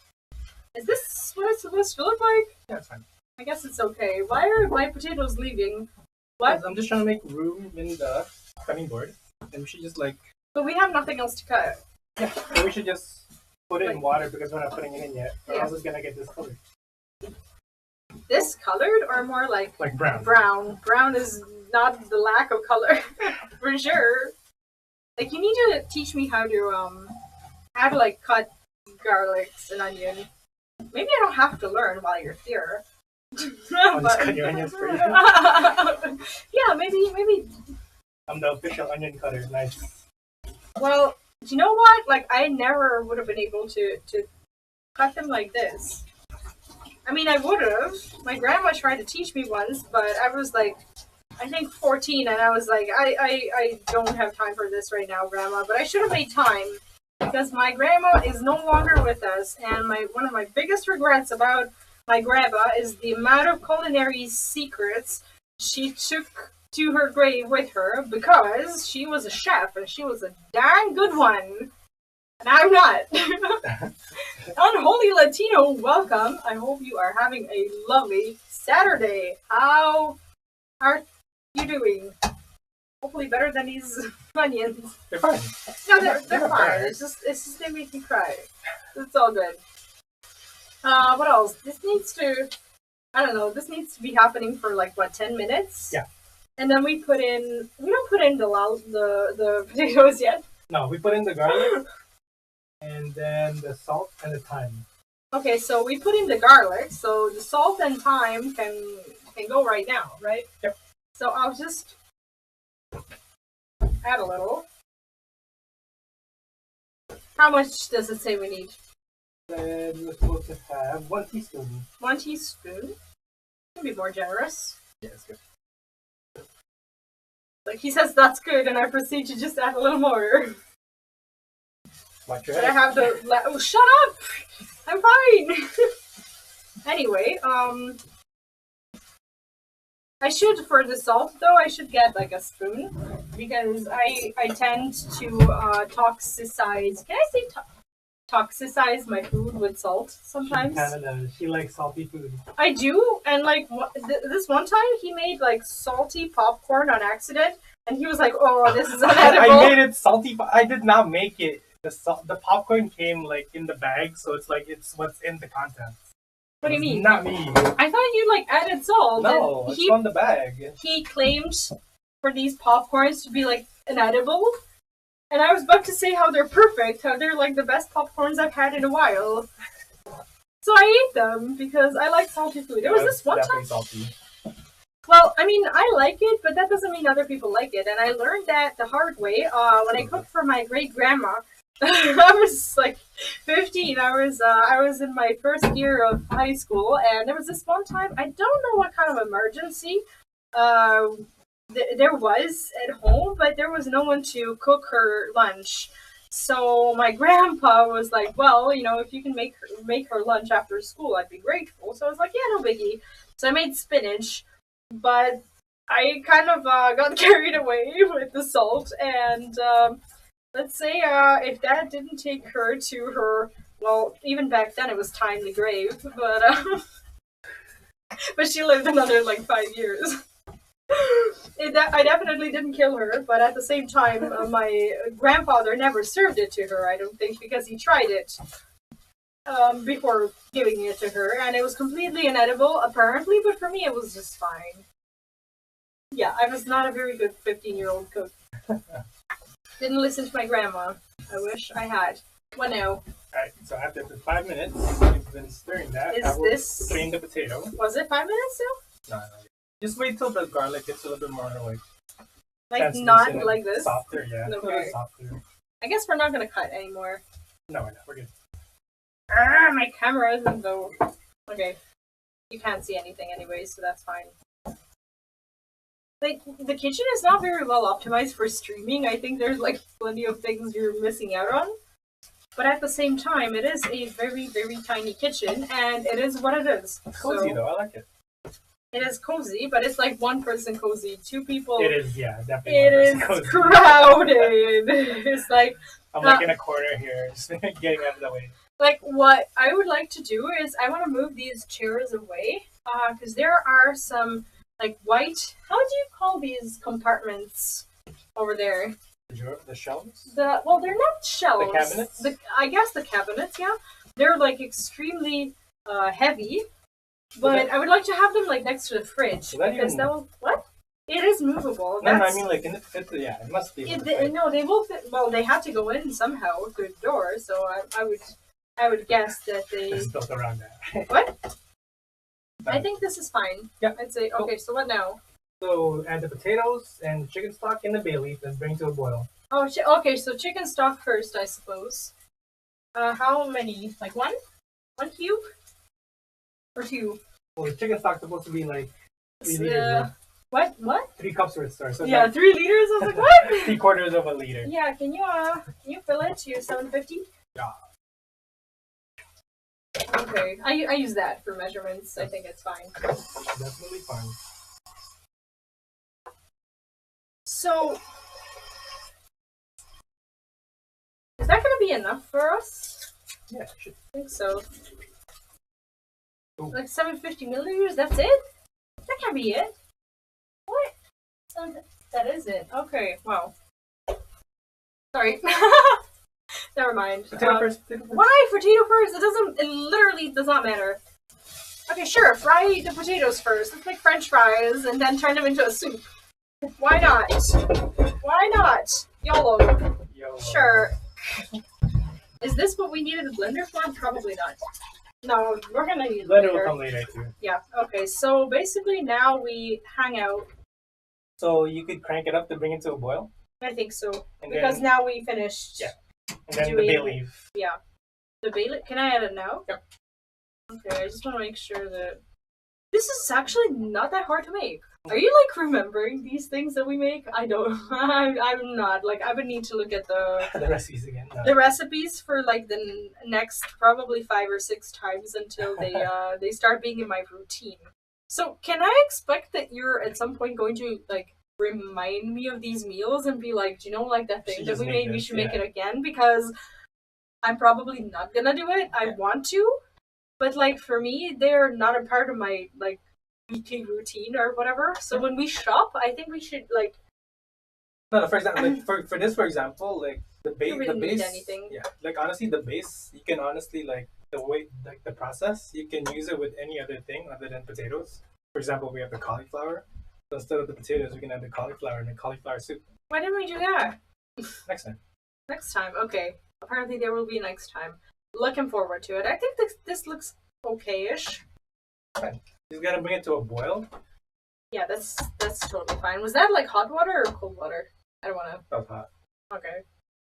Speaker 1: Is this what it's supposed to look like?
Speaker 2: Yeah, it's fine.
Speaker 1: I guess it's okay. Why are my potatoes leaving? What?
Speaker 2: I'm just trying to make room in the cutting board, and we should just like.
Speaker 1: But we have nothing else to cut.
Speaker 2: Yeah, so we should just put it in water because we're not putting it in yet, or else it's gonna get discolored.
Speaker 1: Discolored or more like
Speaker 2: brown?
Speaker 1: Brown is not the lack of color for sure. Like you need to teach me how to like cut garlics and onion. Maybe I don't have to learn while you're here.
Speaker 2: I'll just cut your onions for you.
Speaker 1: Yeah, maybe.
Speaker 2: I'm the official onion cutter. Nice.
Speaker 1: Well, do you know what? Like I never would have been able to cut them like this. I mean, I would have. My grandma tried to teach me once, but I was like, I think 14, and I was like, I don't have time for this right now, Grandma. But I should have made time because my grandma is no longer with us, and one of my biggest regrets about my grandma is the amount of culinary secrets she took to her grave with her because she was a chef, and she was a darn good one. And I'm not. Unholy Latino, welcome. I hope you are having a lovely Saturday. How are you doing? Hopefully better than these onions.
Speaker 2: They're fine.
Speaker 1: No, they're fine. It's just they make me cry. It's all good. What else? This needs to be happening for like what, 10 minutes?
Speaker 2: Yeah. And
Speaker 1: then we don't put in the potatoes yet.
Speaker 2: No, we put in the garlic. And then the salt and the thyme.
Speaker 1: Okay, so we put in the garlic, so the salt and thyme can go right now, right?
Speaker 2: Yep.
Speaker 1: So I'll just add a little. How much does it say we need?
Speaker 2: Then we're supposed to have 1 teaspoon.
Speaker 1: 1 teaspoon? Can be more generous.
Speaker 2: Yeah, that's good.
Speaker 1: Like he says that's good, and I proceed to just add a little more.
Speaker 2: Watch your
Speaker 1: But
Speaker 2: head.
Speaker 1: I have the oh, shut up! I'm fine. Anyway, I should, for the salt though, I should get like a spoon because I tend to toxicize. Can I say toxicize my food with salt sometimes.
Speaker 2: She likes salty food.
Speaker 1: I do, and like this one time he made like salty popcorn on accident, and he was like, "Oh, this is unedible."
Speaker 2: I made it salty. I did not make it. The popcorn came like in the bag, so it's like it's what's in the contents.
Speaker 1: What do you mean?
Speaker 2: Not me.
Speaker 1: I thought you like added salt.
Speaker 2: No, it's on the bag.
Speaker 1: He claimed for these popcorns to be like inedible, and I was about to say how they're perfect, how they're like the best popcorns I've had in a while. So I ate them because I like salty food. There was this one time.
Speaker 2: Salty.
Speaker 1: Well, I mean, I like it, but that doesn't mean other people like it. And I learned that the hard way when I cooked for my great grandma. I was like 15. I was in my first year of high school, and there was this one time. I don't know what kind of emergency there was at home, but there was no one to cook her lunch. So my grandpa was like, "Well, you know, if you can make her lunch after school, I'd be grateful." So I was like, "Yeah, no biggie." So I made spinach, but I kind of got carried away with the salt, and let's say if that didn't take her to her, well, even back then it was timely grave, but she lived another like 5 years. I definitely didn't kill her, but at the same time, my grandfather never served it to her, I don't think, because he tried it before giving it to her, and it was completely inedible, apparently, but for me it was just fine. Yeah, I was not a very good 15-year-old cook. Didn't listen to my grandma. I wish I had. What now?
Speaker 2: Alright, so after 5 minutes, you've been stirring that.
Speaker 1: Is this...
Speaker 2: Drain the potato.
Speaker 1: Was it 5 minutes still?
Speaker 2: No. Just wait till the garlic gets a little bit more
Speaker 1: like not like this?
Speaker 2: Softer, yeah.
Speaker 1: Okay.
Speaker 2: Softer.
Speaker 1: I guess we're not gonna cut anymore.
Speaker 2: No, we're not. We're good.
Speaker 1: My camera isn't though. Okay. You can't see anything anyway, so that's fine. Like, the kitchen is not very well optimized for streaming. I think there's like plenty of things you're missing out on. But at the same time, it is a very, very tiny kitchen, and it is what it is.
Speaker 2: It's cozy though, I like it.
Speaker 1: It is cozy, but it's like one person cozy. Two people.
Speaker 2: It is, yeah, definitely.
Speaker 1: It is cozy. Crowded. It's like
Speaker 2: I'm like in a corner here, just getting out of the way.
Speaker 1: Like, what I would like to do is I want to move these chairs away, because there are some like white. How do you call these compartments over there?
Speaker 2: The shelves?
Speaker 1: Well, they're not shelves.
Speaker 2: The cabinets?
Speaker 1: I guess the cabinets, yeah. They're like extremely heavy. But I would like to have them like next to the fridge because what? It is movable.
Speaker 2: No, I mean like yeah, it must be.
Speaker 1: No, they will fit. Well, they have to go in somehow through the door, so I would guess that they.
Speaker 2: It's built around that.
Speaker 1: What? I think this is fine.
Speaker 2: Yeah.
Speaker 1: I'd say okay. So what now?
Speaker 2: So add the potatoes and the chicken stock in the bay leaf and bring to a boil.
Speaker 1: Oh, okay. So chicken stock first, I suppose. How many? Like one? One cube? Or two?
Speaker 2: Well, the chicken stock's supposed to be like 3 liters.
Speaker 1: What?
Speaker 2: 3 cups worth, sorry. So
Speaker 1: yeah,
Speaker 2: like
Speaker 1: 3 liters? I was like, what?
Speaker 2: 3/4 of a liter.
Speaker 1: Yeah, can you fill it to 750?
Speaker 2: Yeah.
Speaker 1: Okay, I use that for measurements. I think it's fine.
Speaker 2: Definitely fine.
Speaker 1: So, is that going to be enough for us?
Speaker 2: Yeah, it should.
Speaker 1: I think so.
Speaker 2: Ooh.
Speaker 1: Like 750 milliliters, that's it? That can't be it. What? That is it. Okay, wow. Sorry. Never mind.
Speaker 2: Potato first.
Speaker 1: Why potato first? It literally does not matter. Okay, sure, fry the potatoes first. Let's make french fries and then turn them into a soup. Why not? Why not? YOLO. Sure. Is this what we needed a blender for? Probably not. No, we're gonna need
Speaker 2: blender will come later too.
Speaker 1: Yeah, okay, so basically now we hang out.
Speaker 2: So you could crank it up to bring it to a boil?
Speaker 1: I think so.
Speaker 2: And
Speaker 1: because
Speaker 2: then,
Speaker 1: now we finished.
Speaker 2: Yeah. And then the bay leaf.
Speaker 1: Yeah. The bay leaf. Can I add it now?
Speaker 2: Yep.
Speaker 1: Okay, I just want to make sure that. This is actually not that hard to make. Are you like remembering these things that we make? I don't. I'm not. Like, I would need to look at
Speaker 2: the recipes again. No.
Speaker 1: The recipes for like the next probably 5 or 6 times until they start being in my routine. So can I expect that you're at some point going to like remind me of these meals and be like, do you know, like that thing that we made? We should make it again because I'm probably not gonna do it. I want to, but like for me, they're not a part of my like weekly routine or whatever. So when we shop, I think we should like.
Speaker 2: No, for example, like for this, for example, like
Speaker 1: You really
Speaker 2: the
Speaker 1: need
Speaker 2: base,
Speaker 1: anything.
Speaker 2: yeah, like honestly, the base, you can honestly like the way, like the process, you can use it with any other thing other than potatoes. For example, we have the cauliflower. So instead of the potatoes, we can have the cauliflower and the cauliflower soup.
Speaker 1: Why didn't we do that?
Speaker 2: Next time.
Speaker 1: Next time, okay. Apparently there will be next time. Looking forward to it. I think this looks okay-ish.
Speaker 2: Fine. You just gotta bring it to a boil.
Speaker 1: Yeah, that's totally fine. Was that like hot water or cold water? I don't wanna.
Speaker 2: That was hot.
Speaker 1: Okay.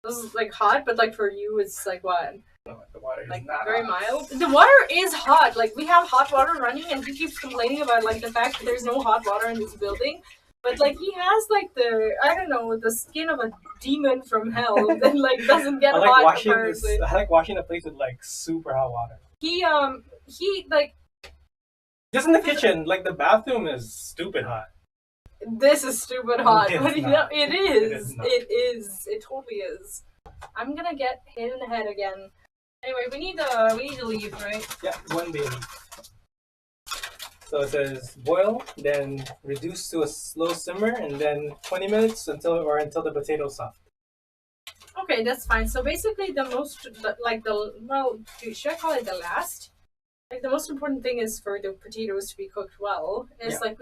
Speaker 1: This is like hot, but like for you, it's like what?
Speaker 2: No, the water is
Speaker 1: Like
Speaker 2: not
Speaker 1: very
Speaker 2: hot.
Speaker 1: mild. The water is hot. Like we have hot water running, and he keeps complaining about like the fact that there's no hot water in this building. But like he has like the I don't know the skin of a demon from hell that like doesn't get
Speaker 2: I like
Speaker 1: hot.
Speaker 2: washing
Speaker 1: Apparently,
Speaker 2: I like washing a place with like super hot water.
Speaker 1: he like
Speaker 2: Just in the kitchen, like the bathroom is stupid hot.
Speaker 1: this is stupid hot,
Speaker 2: It's
Speaker 1: but you know
Speaker 2: not.
Speaker 1: it
Speaker 2: It
Speaker 1: is.
Speaker 2: is not.
Speaker 1: It is. It totally is. I'm gonna get hit in the head again. Anyway, we need to leave, right?
Speaker 2: Yeah, one baby. So it says boil, then reduce to a slow simmer, and then 20 minutes until the potatoes soft.
Speaker 1: Okay, that's fine. So basically, should I call it the last? Like the most important thing is for the potatoes to be cooked well. It's like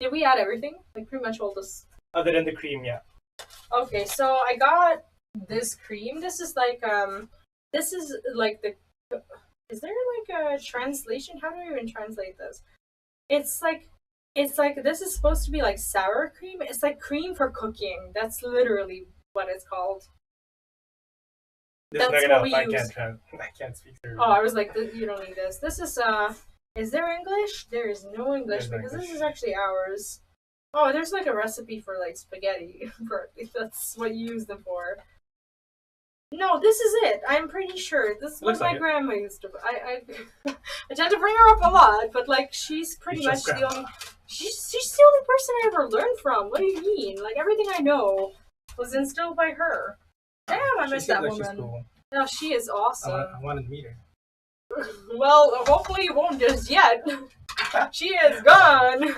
Speaker 1: did we add everything? Like pretty much all this.
Speaker 2: Other than the cream, yeah.
Speaker 1: Okay, so I got this cream. This is like the. Is there like a translation? How do I even translate this? It's like this is supposed to be like sour cream. It's like cream for cooking. That's literally what it's called.
Speaker 2: This
Speaker 1: That's
Speaker 2: is
Speaker 1: what
Speaker 2: not
Speaker 1: we
Speaker 2: enough.
Speaker 1: use.
Speaker 2: I can't speak through.
Speaker 1: Oh, I was like, you don't need this. This is there English? There is no English
Speaker 2: There's no
Speaker 1: because
Speaker 2: English.
Speaker 1: this is actually ours. Oh, there's like a recipe for like spaghetti. That's what you use them for. No, this is it. I'm pretty sure. This is what
Speaker 2: Looks
Speaker 1: my
Speaker 2: like it.
Speaker 1: grandma used to. I tend to bring her up a lot, but like she's pretty
Speaker 2: You
Speaker 1: much
Speaker 2: trust
Speaker 1: the only. She's the only person I ever learned from. What do you mean? Like everything I know was instilled by her. Damn, I miss that
Speaker 2: She's
Speaker 1: woman.
Speaker 2: cool.
Speaker 1: No, she is awesome.
Speaker 2: I wanted to meet her.
Speaker 1: Well, hopefully you won't just yet. She is gone.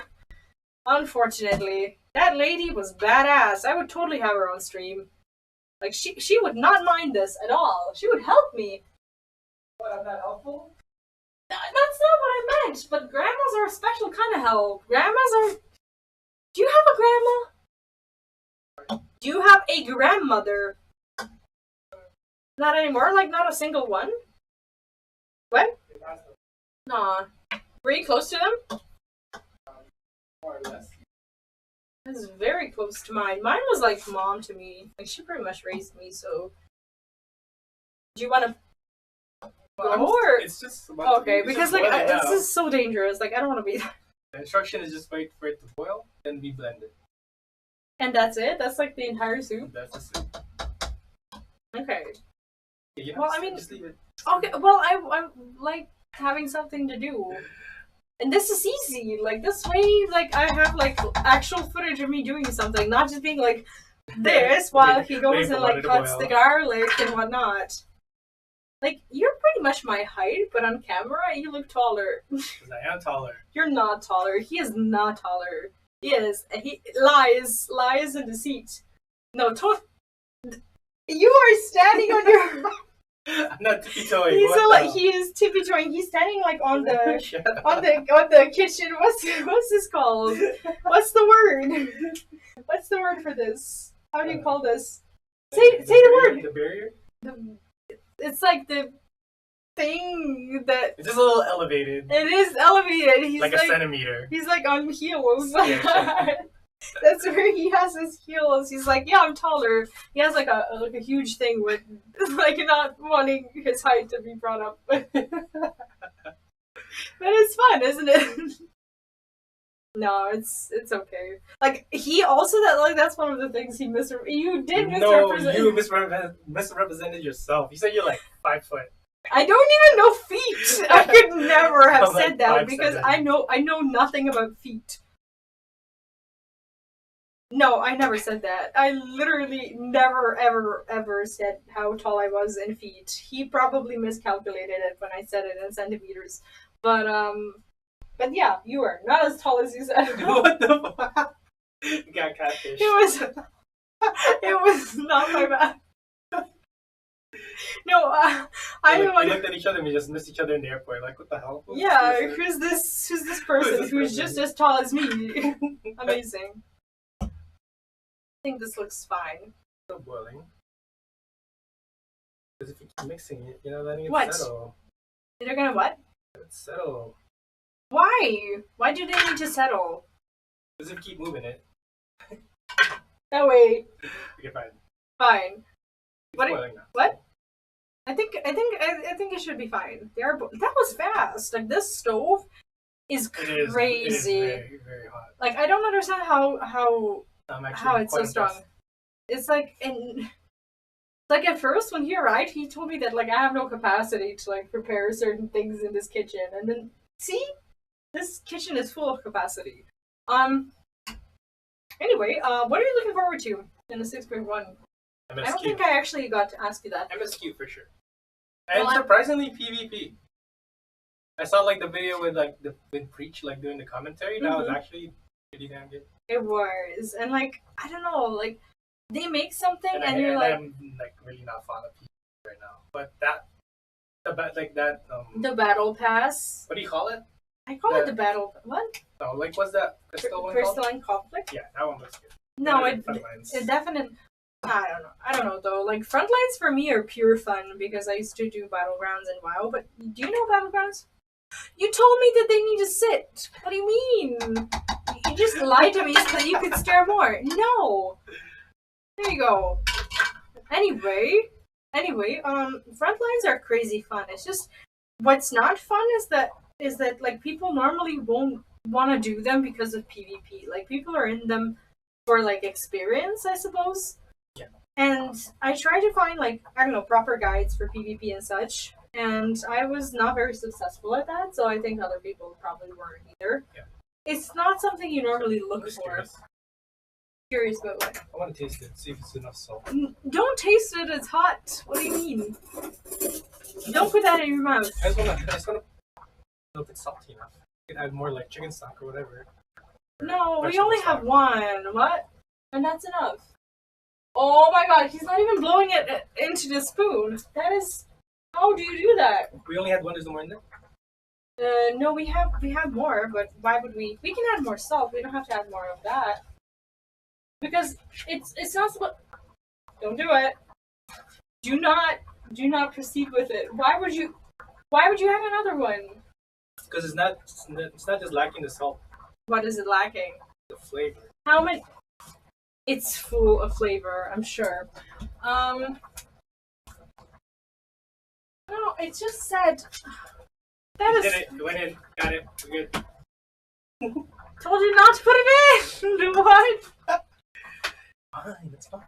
Speaker 1: Unfortunately. That lady was badass. I would totally have her on stream. Like, she would not mind this at all. She would help me.
Speaker 2: What, I'm not helpful?
Speaker 1: That's not what I meant, but grandmas are a special kind of help. Grandmas are... Do you have a grandma? Do you have a grandmother? Not anymore? Like, not a single one? What? Nah. Were you close to them?
Speaker 2: More or less.
Speaker 1: This is very close to mine. Mine was like mom to me. Like, she pretty much raised me, so... Do you want to go, or...
Speaker 2: It's just...
Speaker 1: Okay, because, like, this is so dangerous. Like, I don't want to be...
Speaker 2: The instruction is just wait for it to boil, then be blended.
Speaker 1: And that's it? That's, like, the entire soup?
Speaker 2: That's the soup.
Speaker 1: Okay.
Speaker 2: Yeah,
Speaker 1: Well, I mean...
Speaker 2: just leave it.
Speaker 1: Okay, well, I like having something to do. And this is easy. Like, this way, like, I have, like, actual footage of me doing something, not just being, like, this while he goes and, like, cuts the garlic and whatnot. Like, you're pretty much my height, but on camera, you look taller.
Speaker 2: Because I am taller.
Speaker 1: You're not taller. He is not taller. He is. He lies and deceit. No, you are standing on your...
Speaker 2: I'm not tippy-toeing.
Speaker 1: He is tippy-toeing. He's standing like on the on the kitchen. What's this called? What's the word? What's the word for this? How do you call this? Say the word.
Speaker 2: The barrier?
Speaker 1: It's like the thing that...
Speaker 2: It's just a little elevated.
Speaker 1: It is elevated. He's
Speaker 2: like a centimeter.
Speaker 1: He's like on heels.
Speaker 2: Yeah,
Speaker 1: That's where he has his heels. He's like, yeah, I'm taller. He has like a huge thing with like not wanting his height to be brought up. But it's fun, isn't it? No, it's okay. Like he also that's one of the things he you did misrepresent.
Speaker 2: No, you misrepresented yourself. You said you're like 5 foot.
Speaker 1: I don't even know feet. I could never have said
Speaker 2: like
Speaker 1: that
Speaker 2: 5'7".
Speaker 1: because I know nothing about feet. No, I never said that. I literally never, ever, ever said how tall I was in feet. He probably miscalculated it when I said it in centimeters. But yeah, you were not as tall as you said.
Speaker 2: What the fuck? You got catfish.
Speaker 1: It was not my bad. No, I
Speaker 2: We
Speaker 1: like,
Speaker 2: looked at each other and we just missed each other in the airport. Like, what the hell?
Speaker 1: yeah, who's this person
Speaker 2: this
Speaker 1: who's
Speaker 2: person?
Speaker 1: just as tall as me? Amazing. I think this looks fine.
Speaker 2: Still boiling. Because if you keep mixing it, you're not letting it
Speaker 1: What?
Speaker 2: settle.
Speaker 1: They're gonna what?
Speaker 2: Let it settle.
Speaker 1: Why? Why do they need to settle?
Speaker 2: Because if you keep moving it,
Speaker 1: Oh wait,
Speaker 2: okay, fine.
Speaker 1: fine.
Speaker 2: It's
Speaker 1: What?
Speaker 2: boiling now.
Speaker 1: What? I think it should be fine. That was fast. Like this stove is
Speaker 2: It
Speaker 1: crazy.
Speaker 2: is very, very hot.
Speaker 1: Like I don't understand how
Speaker 2: I'm actually
Speaker 1: how it's so
Speaker 2: quite
Speaker 1: strong.
Speaker 2: impressed.
Speaker 1: It's like at first when he arrived, he told me that like I have no capacity to like prepare certain things in this kitchen, and then see, this kitchen is full of capacity. Anyway, what are you looking forward to in the 6.1? I don't
Speaker 2: MSQ.
Speaker 1: think I actually got to ask you that.
Speaker 2: MSQ for sure. And
Speaker 1: Well,
Speaker 2: surprisingly, PvP. I saw like the video with Preach like doing the commentary. That was
Speaker 1: Mhm.
Speaker 2: actually pretty damn good.
Speaker 1: It was, and like I don't know, like they make something, and you're
Speaker 2: and
Speaker 1: like
Speaker 2: I'm like really not fond of PvP right now. But that
Speaker 1: the battle pass.
Speaker 2: what do you call it?
Speaker 1: I call it the battle. What?
Speaker 2: No, like what's that crystal one called?
Speaker 1: Crystalline conflict?
Speaker 2: Yeah, that one looks good.
Speaker 1: No,
Speaker 2: Better
Speaker 1: it
Speaker 2: than Frontlines.
Speaker 1: it definitely. I don't know though. Like frontlines for me are pure fun because I used to do battlegrounds in WoW. But do you know battlegrounds? You told me that they need to sit. What do you mean? You just lied to me so that you could stare more. No. There you go. Anyway, frontlines are crazy fun. It's just what's not fun is that like people normally won't want to do them because of PvP. Like people are in them for like experience, I suppose.
Speaker 2: Yeah.
Speaker 1: And I try to find like I don't know proper guides for PvP and such, and I was not very successful at that. So I think other people probably weren't either.
Speaker 2: Yeah.
Speaker 1: It's not something you normally
Speaker 2: I'm
Speaker 1: look
Speaker 2: just
Speaker 1: for.
Speaker 2: curious.
Speaker 1: Curious about what?
Speaker 2: I want to taste it, see if it's enough salt.
Speaker 1: Don't taste it. It's hot. What do you mean? Don't put that in your mouth.
Speaker 2: I just wanna know if it's salty enough. You could add more like chicken stock or whatever.
Speaker 1: No, we
Speaker 2: Vegetable
Speaker 1: only
Speaker 2: stock.
Speaker 1: have one. What? And that's enough. Oh my god, he's not even blowing it into the spoon. That is. How do you do that?
Speaker 2: We only had one. There's no more in there.
Speaker 1: No, we have more, but why would we? We can add more salt. We don't have to add more of that because it's not supposed. Don't do it. Do not proceed with it. Why would you? Why would you add another one?
Speaker 2: Because it's not just lacking the salt,
Speaker 1: What is it lacking?
Speaker 2: the flavor.
Speaker 1: How many? It's full of flavor, I'm sure. No, it just said. That
Speaker 2: You
Speaker 1: is.
Speaker 2: did it. You went in. Got it. We're good.
Speaker 1: Told you not to put it in. What?
Speaker 2: Fine. It's fine.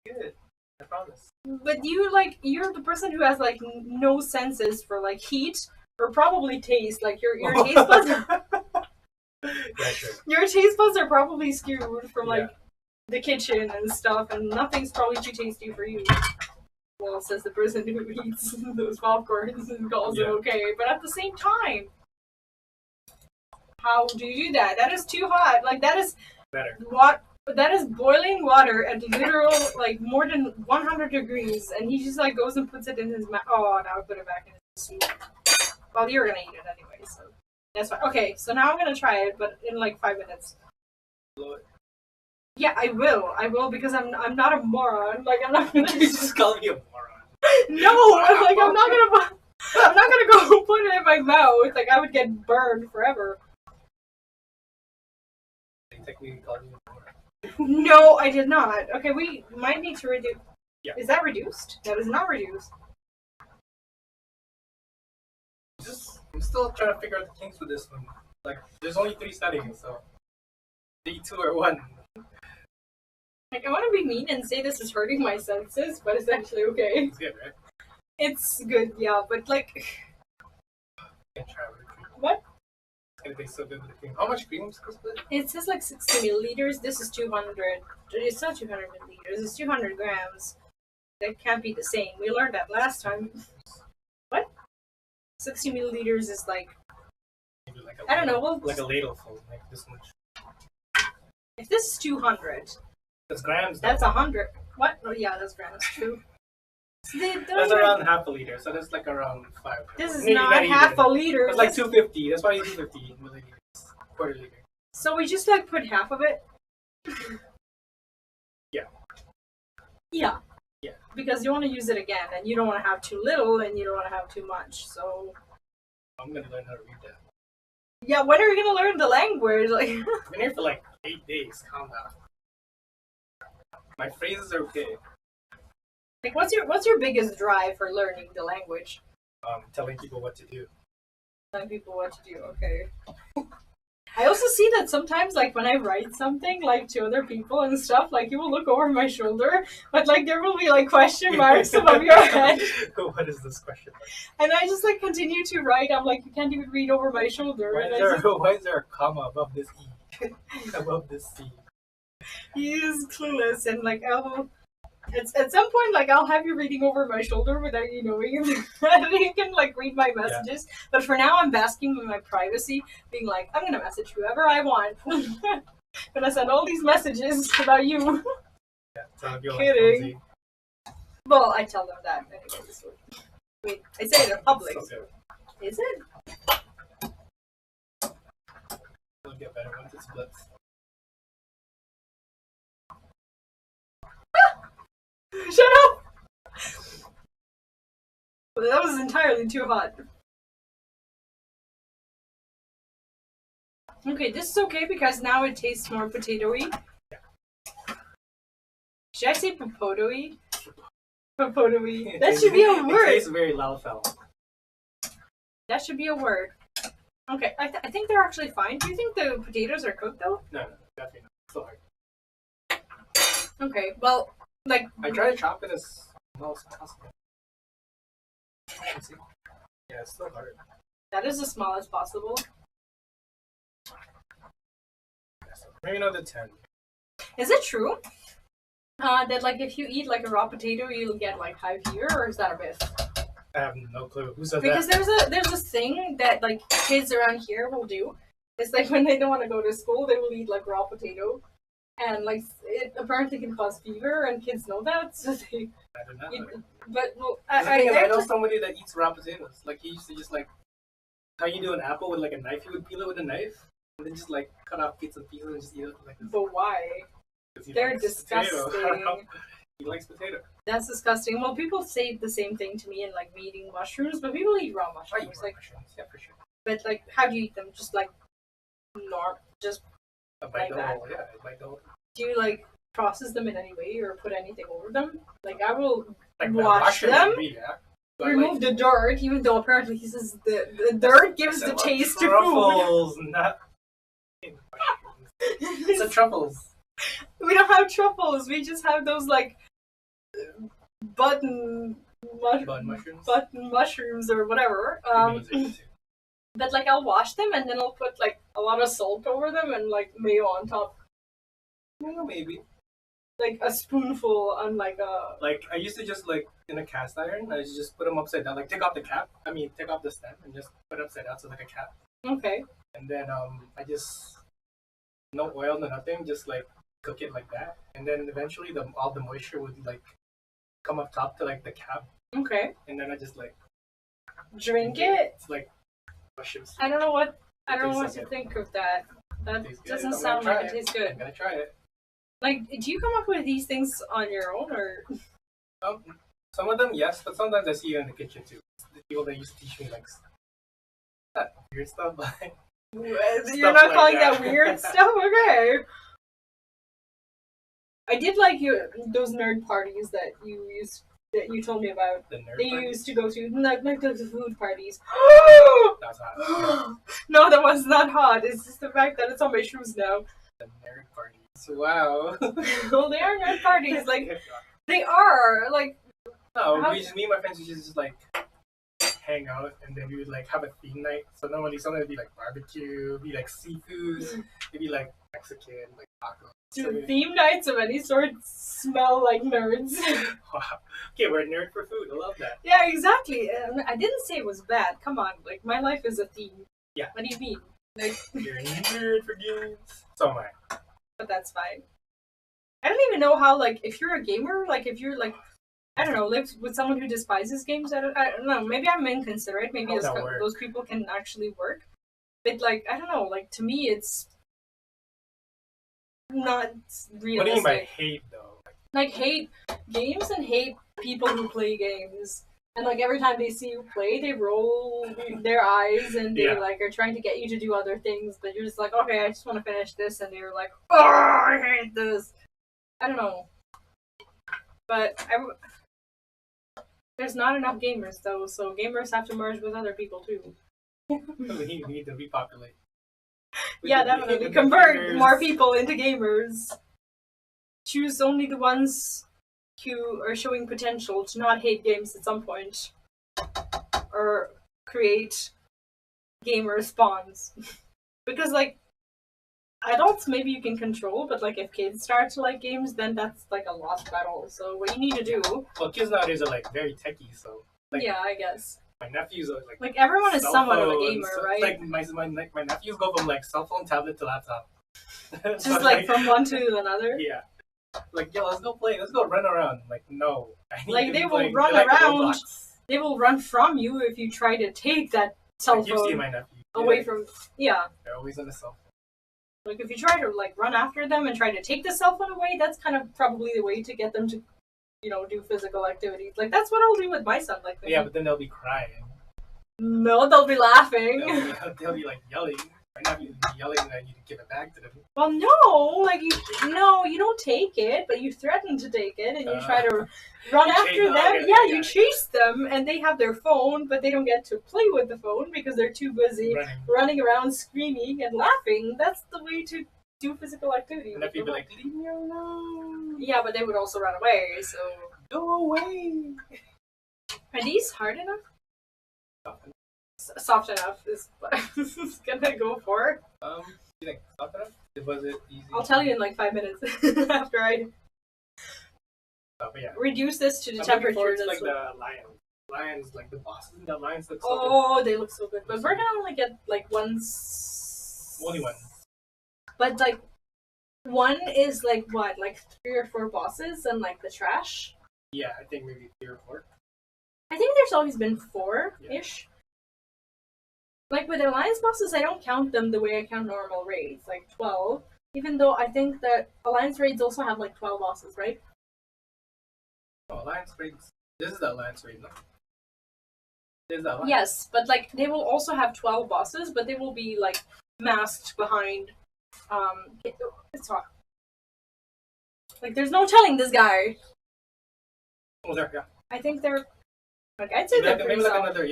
Speaker 2: Good. I promise.
Speaker 1: But you're the person who has like no senses for like heat or probably taste. Like your taste buds.
Speaker 2: Yeah, sure.
Speaker 1: Your taste buds are probably skewed from like
Speaker 2: Yeah.
Speaker 1: the kitchen and stuff, and nothing's probably too tasty for you. Well, says the person who eats those popcorns and calls them
Speaker 2: Yeah.
Speaker 1: okay, but at the same time, how do you do that? That is too hot. Like that is
Speaker 2: Better.
Speaker 1: what. That is boiling water at literal like more than 100 degrees, and he just like goes and puts it in his mouth. Oh, now I put it back in his soup. Well, you're gonna eat it anyway, so that's fine. Okay, so now I'm gonna try it, but in like 5 minutes.
Speaker 2: Blow it.
Speaker 1: Yeah, I will. I will because I'm not a moron. Like I'm not gonna.
Speaker 2: You just called me a moron.
Speaker 1: No, like I'm not gonna go put it in my mouth. Like I would get burned forever.
Speaker 2: They technically called you a moron.
Speaker 1: No, I did not. Okay, we might need to reduce.
Speaker 2: Yeah.
Speaker 1: Is that reduced? That is not reduced.
Speaker 2: I'm still trying to figure out the kinks with this one. Like, there's only 3 settings, so 3, 2, or 1.
Speaker 1: Like I want to be mean and say this is hurting my senses, but it's actually okay.
Speaker 2: It's good, right?
Speaker 1: It's good, yeah, but like,
Speaker 2: It's gonna try with it.
Speaker 1: what?
Speaker 2: It's And they still did the cream. How much cream is supposed to be?
Speaker 1: It says like 60 milliliters. This is 200. It's not 200 milliliters. It's 200 grams. That can't be the same. We learned that last time. What? 60 milliliters is like,
Speaker 2: Maybe like
Speaker 1: I don't know. Well,
Speaker 2: like a ladle full, like this much.
Speaker 1: if this is 200,
Speaker 2: That's grams.
Speaker 1: that's
Speaker 2: though.
Speaker 1: 100. What? Oh yeah, that's grams. True.
Speaker 2: That's around half a liter, so that's like around 5.
Speaker 1: This is
Speaker 2: Maybe
Speaker 1: not
Speaker 2: even.
Speaker 1: half a liter.
Speaker 2: It's like 250. That's why you 250 milliliters. Quarter liter.
Speaker 1: So we just like put half of it.
Speaker 2: Yeah.
Speaker 1: Yeah.
Speaker 2: Yeah.
Speaker 1: Because you want to use it again, and you don't want to have too little, and you don't want to have too much. So.
Speaker 2: I'm gonna learn how to read that.
Speaker 1: Yeah. When are you gonna learn the language? Like.
Speaker 2: I've been here for like 8 days. Calm down. My phrases are okay.
Speaker 1: Like, what's your biggest drive for learning the language?
Speaker 2: Telling people what to do.
Speaker 1: Telling people what to do. Okay. I also see that sometimes, like, when I write something, like, to other people and stuff, like, you will look over my shoulder, but, like, there will be, like, question marks above your head.
Speaker 2: What is this question mark?
Speaker 1: And I just, like, continue to write. I'm like, you can't even read over my shoulder.
Speaker 2: Why is there a comma above this E? Above this C?
Speaker 1: He is clueless, and, like, at some point, like, I'll have you reading over my shoulder without you knowing that you can, like, read my messages. Yeah. But for now, I'm basking in my privacy, being like, I'm gonna message whoever I want. I'm gonna send all these messages about you.
Speaker 2: Yeah, so you're
Speaker 1: kidding.
Speaker 2: Like,
Speaker 1: well, I tell them that anyways. Wait, I say it in public. So is it?
Speaker 2: It'll get better once it splits.
Speaker 1: Shut up! That was entirely too hot. Okay, this is okay because now it tastes more potatoey.
Speaker 2: Yeah.
Speaker 1: Should I say popotoey? Popotoey. That should be a word.
Speaker 2: It tastes very lalfel.
Speaker 1: That should be a word. Okay, I think they're actually fine. Do you think the potatoes are cooked though?
Speaker 2: No, definitely not. It's still hard.
Speaker 1: Okay, well, like,
Speaker 2: I try to chop it as small as possible. Yeah, it's still hard.
Speaker 1: That is as small as possible.
Speaker 2: Maybe another 10.
Speaker 1: Is it true that, like, if you eat, like, a raw potato, you'll get, like, high fever, or is that a myth?
Speaker 2: I have no clue. Who said
Speaker 1: because
Speaker 2: that?
Speaker 1: Because there's a thing that, like, kids around here will do. It's like when they don't want to go to school, they will eat, like, raw potato. And, like, it apparently can cause fever, and kids know that, so they...
Speaker 2: I don't know.
Speaker 1: But, well,
Speaker 2: I know somebody that eats raw potatoes. Like, he used to just, like, how you do an apple with, like, a knife, he would peel it with a knife, and then just, like, cut off bits and pieces and just eat it like this.
Speaker 1: But why? They're disgusting.
Speaker 2: He likes potato.
Speaker 1: That's disgusting. Well, people say the same thing to me in, like, me eating mushrooms, but people eat raw mushrooms.
Speaker 2: I eat raw mushrooms, yeah, for sure.
Speaker 1: But, like, how do you eat them? Just, like, just
Speaker 2: a bite like that? Yeah, a bite the whole.
Speaker 1: Do you, like, process them in any way or put anything over them? Like, I will
Speaker 2: like
Speaker 1: wash them, remove
Speaker 2: like,
Speaker 1: the dirt, even though apparently he says the dirt gives the taste to
Speaker 2: truffles,
Speaker 1: food.
Speaker 2: Not it's the truffles.
Speaker 1: We don't have truffles. We just have those, like, button mushrooms or whatever. But, like, I'll wash them and then I'll put, like, a lot of salt over them and, like, mayo on top.
Speaker 2: Well, maybe.
Speaker 1: Like a spoonful on, like, a...
Speaker 2: Like, I used to just, like, in a cast iron, I used to just put them upside down. Like, take off the cap. I mean, take off the stem and just put it upside down so like a cap.
Speaker 1: Okay.
Speaker 2: And then, I just... No oil, no nothing. Just, like, cook it like that. And then eventually all the moisture would, like, come up top to, like, the cap.
Speaker 1: Okay.
Speaker 2: And then I just, like...
Speaker 1: Drink it?
Speaker 2: It's like... mushrooms.
Speaker 1: I don't know what to think of that. That doesn't sound like it tastes good.
Speaker 2: I'm gonna try it.
Speaker 1: Like, do you come up with these things on your own, or?
Speaker 2: Some of them, yes, but sometimes I see you in the kitchen too. The people that used to teach me, like, that weird stuff, like...
Speaker 1: You're not calling that weird stuff? Okay. I did like those nerd parties that you told me about.
Speaker 2: The nerd
Speaker 1: that you
Speaker 2: parties?
Speaker 1: used to go to, like those food parties.
Speaker 2: That was hot.
Speaker 1: No, that was not hot. It's just the fact that it's on my shoes now.
Speaker 2: The nerd parties. Wow.
Speaker 1: Well, they are nerd parties. Like, they are. Like,
Speaker 2: no, me and my friends used to just, like, hang out, and then we would like have a theme night. So normally something would be like barbecue, be like seafood, maybe like Mexican, like tacos.
Speaker 1: Dude, theme nights of any sort smell like nerds.
Speaker 2: Okay, we're a nerd for food. I love that.
Speaker 1: Yeah, exactly. I didn't say it was bad. Come on, like my life is a theme.
Speaker 2: Yeah.
Speaker 1: What do you mean? Like,
Speaker 2: you're a nerd for games. So am I.
Speaker 1: But that's fine. I don't even know how, like, if you're a gamer, like, if you're, like, I don't know, live with someone who despises games, I don't know, maybe I'm inconsiderate, maybe those people can actually work. But, like, I don't know, like, to me, it's not realistic.
Speaker 2: What do you mean by hate, though?
Speaker 1: Like, hate games and hate people who play games. And, like, every time they see you play, they roll their eyes and they, like, are trying to get you to do other things, but you're just like, okay, I just want to finish this, and they're like, oh, I hate this. I don't know. But there's not enough gamers, though, so gamers have to merge with other people, too.
Speaker 2: We need to repopulate.
Speaker 1: Yeah, definitely. Convert more people into gamers. Choose only the ones who are showing potential to not hate games at some point. Or create gamer spawns. Because, like, adults maybe you can control, but, like, if kids start to like games, then that's, like, a lost battle. So what you need to do...
Speaker 2: Well, kids nowadays are, like, very techie, so... Like,
Speaker 1: yeah, I guess.
Speaker 2: My nephews are, like...
Speaker 1: Like, everyone is somewhat of a gamer, right?
Speaker 2: Like, my nephews go from, like, cell phone, tablet to laptop.
Speaker 1: Just, like, from one to another?
Speaker 2: Yeah. Like, yo, let's go play. Let's go run around. Like, no.
Speaker 1: Like, they will run around. They will run from you if you try to take that cell phone
Speaker 2: you see my nephew.
Speaker 1: away from... Yeah.
Speaker 2: They're always on the cell phone.
Speaker 1: Like, if you try to, like, run after them and try to take the cell phone away, that's kind of probably the way to get them to, you know, do physical activities. Like, that's what I'll do with my son. Like,
Speaker 2: yeah, but then they'll be crying.
Speaker 1: No, they'll be laughing.
Speaker 2: They'll be, like, yelling. My nephew's yelling and you give it back to them.
Speaker 1: Well, no, like, you don't take it, but you threaten to take it, and you try to run after them. Yeah, you chase them, and they have their phone, but they don't get to play with the phone because they're too busy running around screaming and laughing. That's the way to do physical activity.
Speaker 2: And then people be like, leave me alone.
Speaker 1: Yeah, but they would also run away, so...
Speaker 2: Go away!
Speaker 1: Are these hard enough? Soft enough is what I was gonna go for.
Speaker 2: You think soft enough? Was it easy?
Speaker 1: I'll tell you in like 5 minutes after I reduce this to the temperature.
Speaker 2: It's like the lions, like the bosses. The lions look so
Speaker 1: good. They look so good. But we're gonna only get like only one. But like one is like what, like 3 or 4 bosses and like the trash.
Speaker 2: Yeah, I think maybe 3 or 4.
Speaker 1: I think there's always been 4-ish. Like, with Alliance bosses, I don't count them the way I count normal raids, like 12. Even though I think that Alliance raids also have, like, 12 bosses, right?
Speaker 2: Oh, Alliance raids. This is the Alliance raid, no? This is the Alliance.
Speaker 1: Yes, but, like, they will also have 12 bosses, but they will be, like, masked behind, it's hot. Like, there's no telling this guy.
Speaker 2: Oh, there, yeah.
Speaker 1: I think they're... Like, I'd say they're
Speaker 2: maybe like another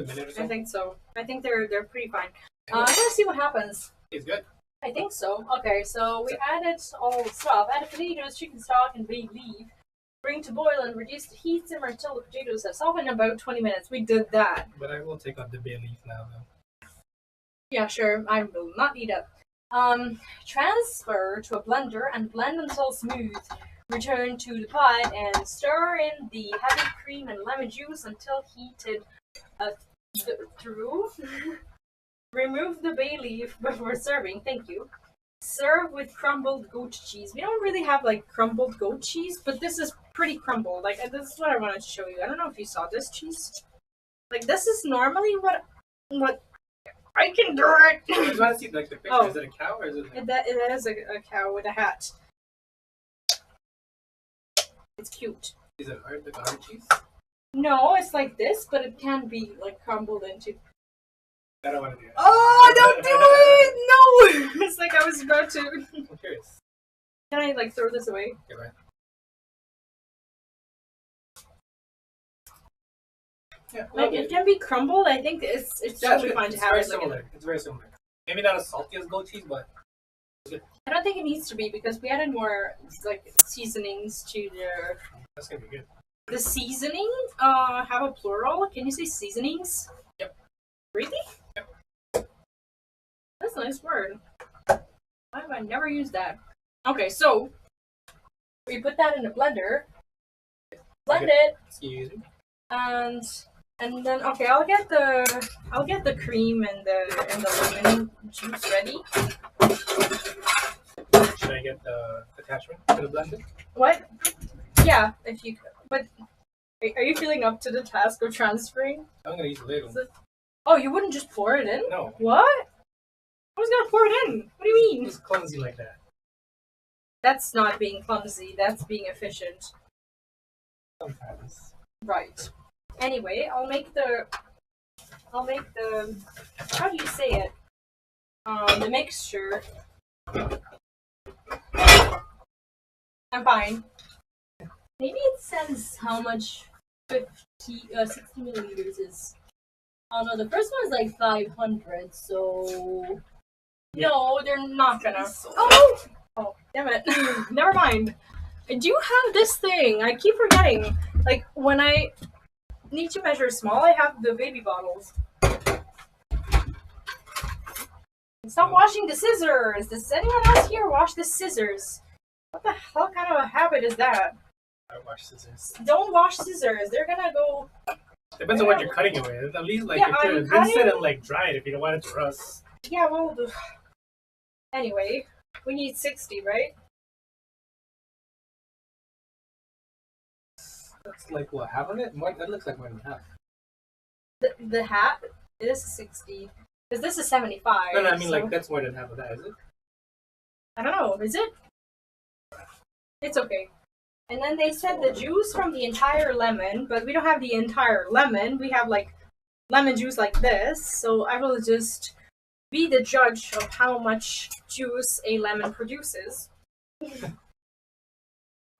Speaker 2: minute or so.
Speaker 1: I think so. I think they're pretty fine. I'm gonna see what happens.
Speaker 2: It's good.
Speaker 1: I think so. Okay, so we added all the stuff. Added potatoes, chicken stock, and bay leaf. Bring to boil and reduce the heat. Simmer until the potatoes have softened in about 20 minutes. We did that.
Speaker 2: But I will take out the bay leaf now, though.
Speaker 1: Yeah, sure. I will not eat it. Transfer to a blender and blend until smooth. Return to the pot and stir in the heavy cream and lemon juice until heated through. Remove the bay leaf before serving. Thank you. Serve with crumbled goat cheese. We don't really have like crumbled goat cheese, but this is pretty crumbled. Like, this is what I wanted to show you. I don't know if you saw this cheese. Like, this is normally what I can do it.
Speaker 2: You want to see like the picture? Oh. Is it a cow or is it?
Speaker 1: It is a cow with a hat. It's cute.
Speaker 2: Is it hard, like hard cheese?
Speaker 1: No, it's like this, but it can be like crumbled into.
Speaker 2: I don't want to do it.
Speaker 1: Oh, don't do it! No! It's like I was about to.
Speaker 2: I'm curious.
Speaker 1: Can I like throw this away?
Speaker 2: Okay, right. Yeah,
Speaker 1: like it can be crumbled. I think it's totally fine to have it.
Speaker 2: Similar. It's very similar. Maybe not as salty as goat cheese, but.
Speaker 1: I don't think it needs to be because we added more like seasonings to the.
Speaker 2: That's gonna be good.
Speaker 1: the seasoning have a plural? Can you say seasonings?
Speaker 2: Yep.
Speaker 1: Really?
Speaker 2: Yep.
Speaker 1: That's a nice word. Why have I never used that? Okay, so we put that in a blender. Blend it.
Speaker 2: Excuse me.
Speaker 1: And then okay, I'll get the cream and the lemon juice ready.
Speaker 2: Should I get the attachment to the blender?
Speaker 1: What? Yeah, if you. But are you feeling up to the task of transferring?
Speaker 2: I'm gonna use the ladle.
Speaker 1: Oh, you wouldn't just pour it in?
Speaker 2: No.
Speaker 1: What? I was gonna pour it in. What do you mean?
Speaker 2: It's clumsy like that.
Speaker 1: That's not being clumsy. That's being efficient.
Speaker 2: Sometimes.
Speaker 1: Right. Anyway, I'll make the. How do you say it? The mixture. I'm fine. Maybe it says how much 60 milliliters is. Oh no, the first one is like 500, so.
Speaker 2: Yeah.
Speaker 1: No, they're not gonna. Oh, damn it. Never mind. I do have this thing. I keep forgetting. Like, when I need to measure small, I have the baby bottles. Stop washing the scissors! Does anyone else here wash the scissors? What the hell kind of a habit is that?
Speaker 2: I wash scissors.
Speaker 1: Don't wash scissors. They're gonna go.
Speaker 2: Depends on what you're cutting it with. At least, like,
Speaker 1: Yeah,
Speaker 2: you could have
Speaker 1: cutting...
Speaker 2: rinsed it and, like, dried if you don't want it to rust.
Speaker 1: Yeah, well. Anyway, we need 60, right?
Speaker 2: That's like, what, half of it? More, that looks like more than half.
Speaker 1: The hat is 60. Because this is 75.
Speaker 2: No, I mean,
Speaker 1: so...
Speaker 2: like, that's more than half of that, is it?
Speaker 1: I don't know. Is it? It's okay. And then they said the juice from the entire lemon, but we don't have the entire lemon. We have, like, lemon juice like this. So I will just be the judge of how much juice a lemon produces.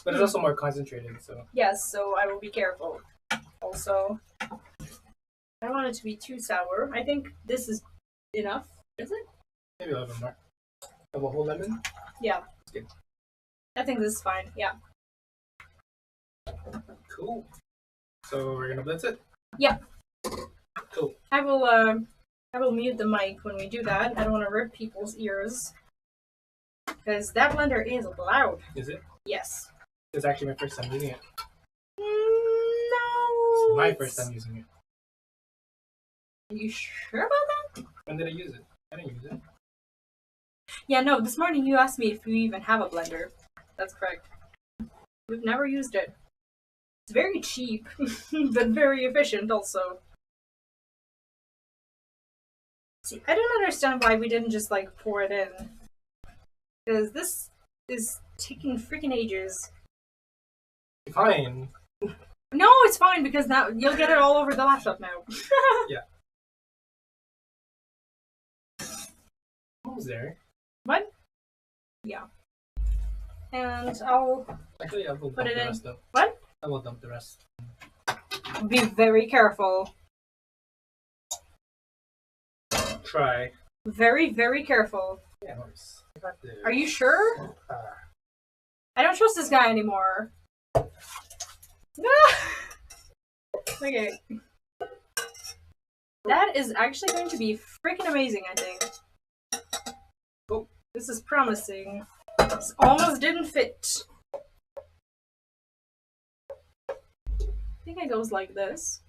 Speaker 2: But it's also more concentrated, so.
Speaker 1: Yes, so I will be careful. Also, I don't want it to be too sour. I think this is enough. Is it?
Speaker 2: Maybe a little bit more. Of a whole lemon?
Speaker 1: Yeah.
Speaker 2: That's good.
Speaker 1: I think this is fine. Yeah.
Speaker 2: Cool. So we're gonna blitz it?
Speaker 1: Yeah.
Speaker 2: Cool.
Speaker 1: I will mute the mic when we do that. I don't want to rip people's ears. Because that blender is loud.
Speaker 2: Is it?
Speaker 1: Yes.
Speaker 2: It's actually my first time using it.
Speaker 1: No.
Speaker 2: It's my first time using it.
Speaker 1: Are you sure about that?
Speaker 2: When did I use it? I didn't use it.
Speaker 1: Yeah, no, this morning you asked me if we even have a blender. That's correct. We've never used it. It's very cheap, but very efficient also. See, I don't understand why we didn't just, like, pour it in. Because this is taking freaking ages.
Speaker 2: Fine.
Speaker 1: No, it's fine, because now you'll get it all over the laptop now.
Speaker 2: Yeah. Almost there.
Speaker 1: What? Yeah. And I'll
Speaker 2: Actually, I will
Speaker 1: put
Speaker 2: dump
Speaker 1: it
Speaker 2: the
Speaker 1: in.
Speaker 2: rest, though.
Speaker 1: What?
Speaker 2: I will dump the rest.
Speaker 1: Be very careful.
Speaker 2: Try.
Speaker 1: Very, very careful.
Speaker 2: Yeah, nice. I got this.
Speaker 1: Are you sure? I don't trust this guy anymore. Okay. That is actually going to be freaking amazing, I think.
Speaker 2: Oh.
Speaker 1: This is promising. This almost didn't fit. I think it goes like this.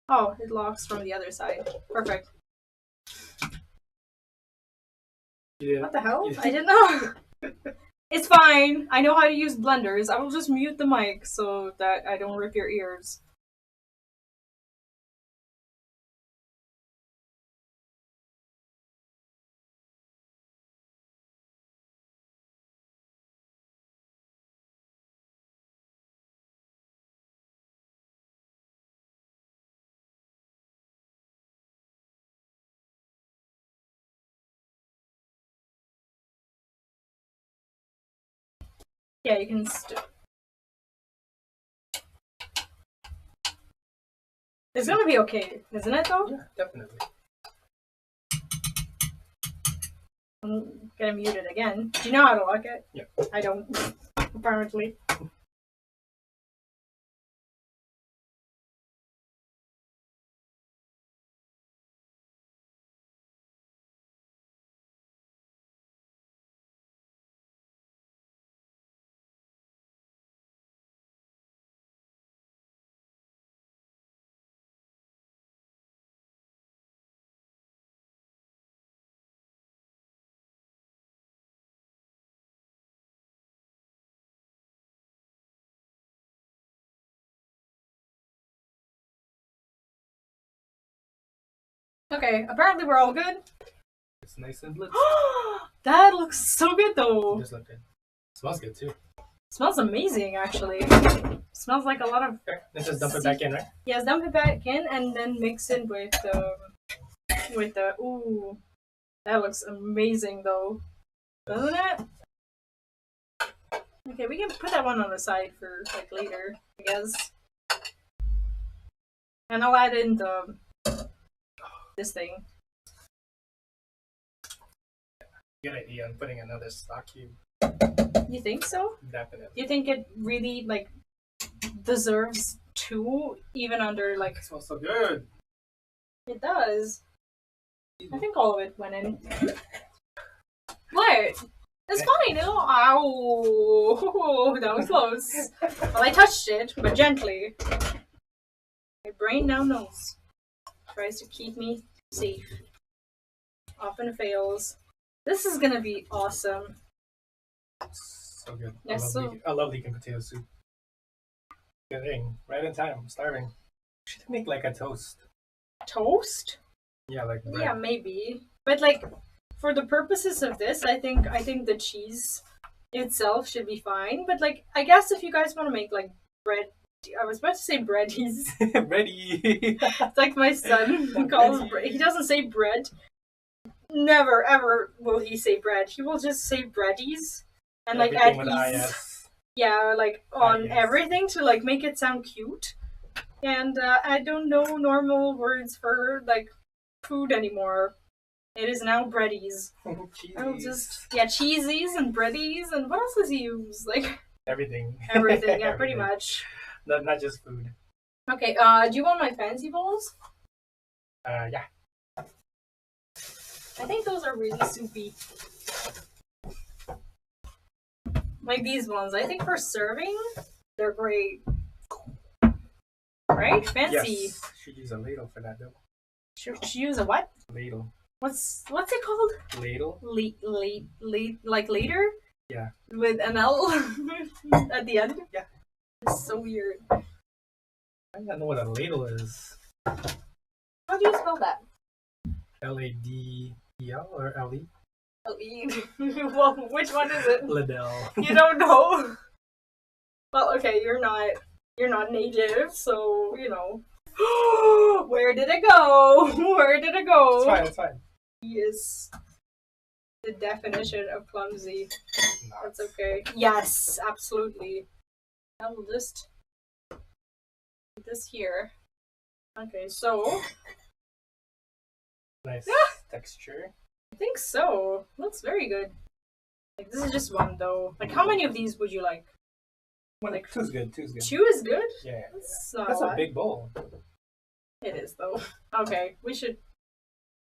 Speaker 1: Oh, it locks from the other side. Perfect.
Speaker 2: Yeah.
Speaker 1: What the hell?
Speaker 2: Yeah.
Speaker 1: I didn't know. It's fine. I know how to use blenders. I will just mute the mic so that I don't rip your ears. Yeah, you can It's gonna be okay, isn't it though?
Speaker 2: Yeah, definitely.
Speaker 1: I'm gonna mute it again. Do you know how to lock it?
Speaker 2: Yeah.
Speaker 1: I don't, apparently. Okay, apparently we're all good.
Speaker 2: It's nice and blitzed.
Speaker 1: That looks so good though.
Speaker 2: It does look good. Smells good too.
Speaker 1: Smells amazing actually. Smells like a lot of.
Speaker 2: Okay, let's just dump it back in, right?
Speaker 1: Yes, dump it back in and then mix it with the. Ooh, that looks amazing though, doesn't it? Okay, we can put that one on the side for like later, I guess. And I'll add in this thing.
Speaker 2: Good idea. I'm putting another stock cube.
Speaker 1: You think so?
Speaker 2: Definitely.
Speaker 1: You think it really like deserves two, even under like?
Speaker 2: It smells so good.
Speaker 1: It does. I think all of it went in. What? It's fine. Ow! That was close. Well, I touched it, but gently. My brain now knows. Tries to keep me safe. Often fails. This is gonna be awesome.
Speaker 2: So good.
Speaker 1: Yes,
Speaker 2: I love leek and potato soup. Good thing. Right in time. I'm starving. We should make like a toast.
Speaker 1: Toast?
Speaker 2: Yeah, like bread.
Speaker 1: Yeah, maybe. But like, for the purposes of this, I think the cheese itself should be fine. But like, I guess if you guys want to make like bread, I was about to say breadies.
Speaker 2: Ready.
Speaker 1: It's like my son calls. He doesn't say bread. Never ever will he say bread. He will just say breadies and like add ease. Yeah, like on everything to like make it sound cute. And I don't know normal words for like food anymore. It is now breadies. I'll just cheesies and breadies and what else does he use? Like
Speaker 2: everything.
Speaker 1: Everything, yeah, pretty much.
Speaker 2: Not just food.
Speaker 1: Okay, do you want my fancy bowls?
Speaker 2: Yeah.
Speaker 1: I think those are really soupy. Like these ones. I think for serving, they're great. Right? Fancy.
Speaker 2: Yes. Should use a ladle for that though.
Speaker 1: Should use a what?
Speaker 2: Ladle.
Speaker 1: What's it called?
Speaker 2: Ladle.
Speaker 1: Like later?
Speaker 2: Yeah.
Speaker 1: With an L at the end?
Speaker 2: Yeah.
Speaker 1: It's so weird.
Speaker 2: I don't know what a ladle is.
Speaker 1: How do you spell that?
Speaker 2: Ladel or Le?
Speaker 1: L-E. Well, which one is it?
Speaker 2: Ladell.
Speaker 1: You don't know? Well, okay, you're not native, so, you know. Where did it go? Where did it go?
Speaker 2: It's fine.
Speaker 1: He is the definition of clumsy.
Speaker 2: No.
Speaker 1: That's okay. Yes, absolutely. I will just put this here. Okay, so
Speaker 2: nice texture.
Speaker 1: I think so. Looks very good. Like this is just one though. Like how many of these would you like?
Speaker 2: Like two's good. Two's good.
Speaker 1: Two is good?
Speaker 2: Yeah.
Speaker 1: That's
Speaker 2: a big bowl.
Speaker 1: It is though. Okay, we should.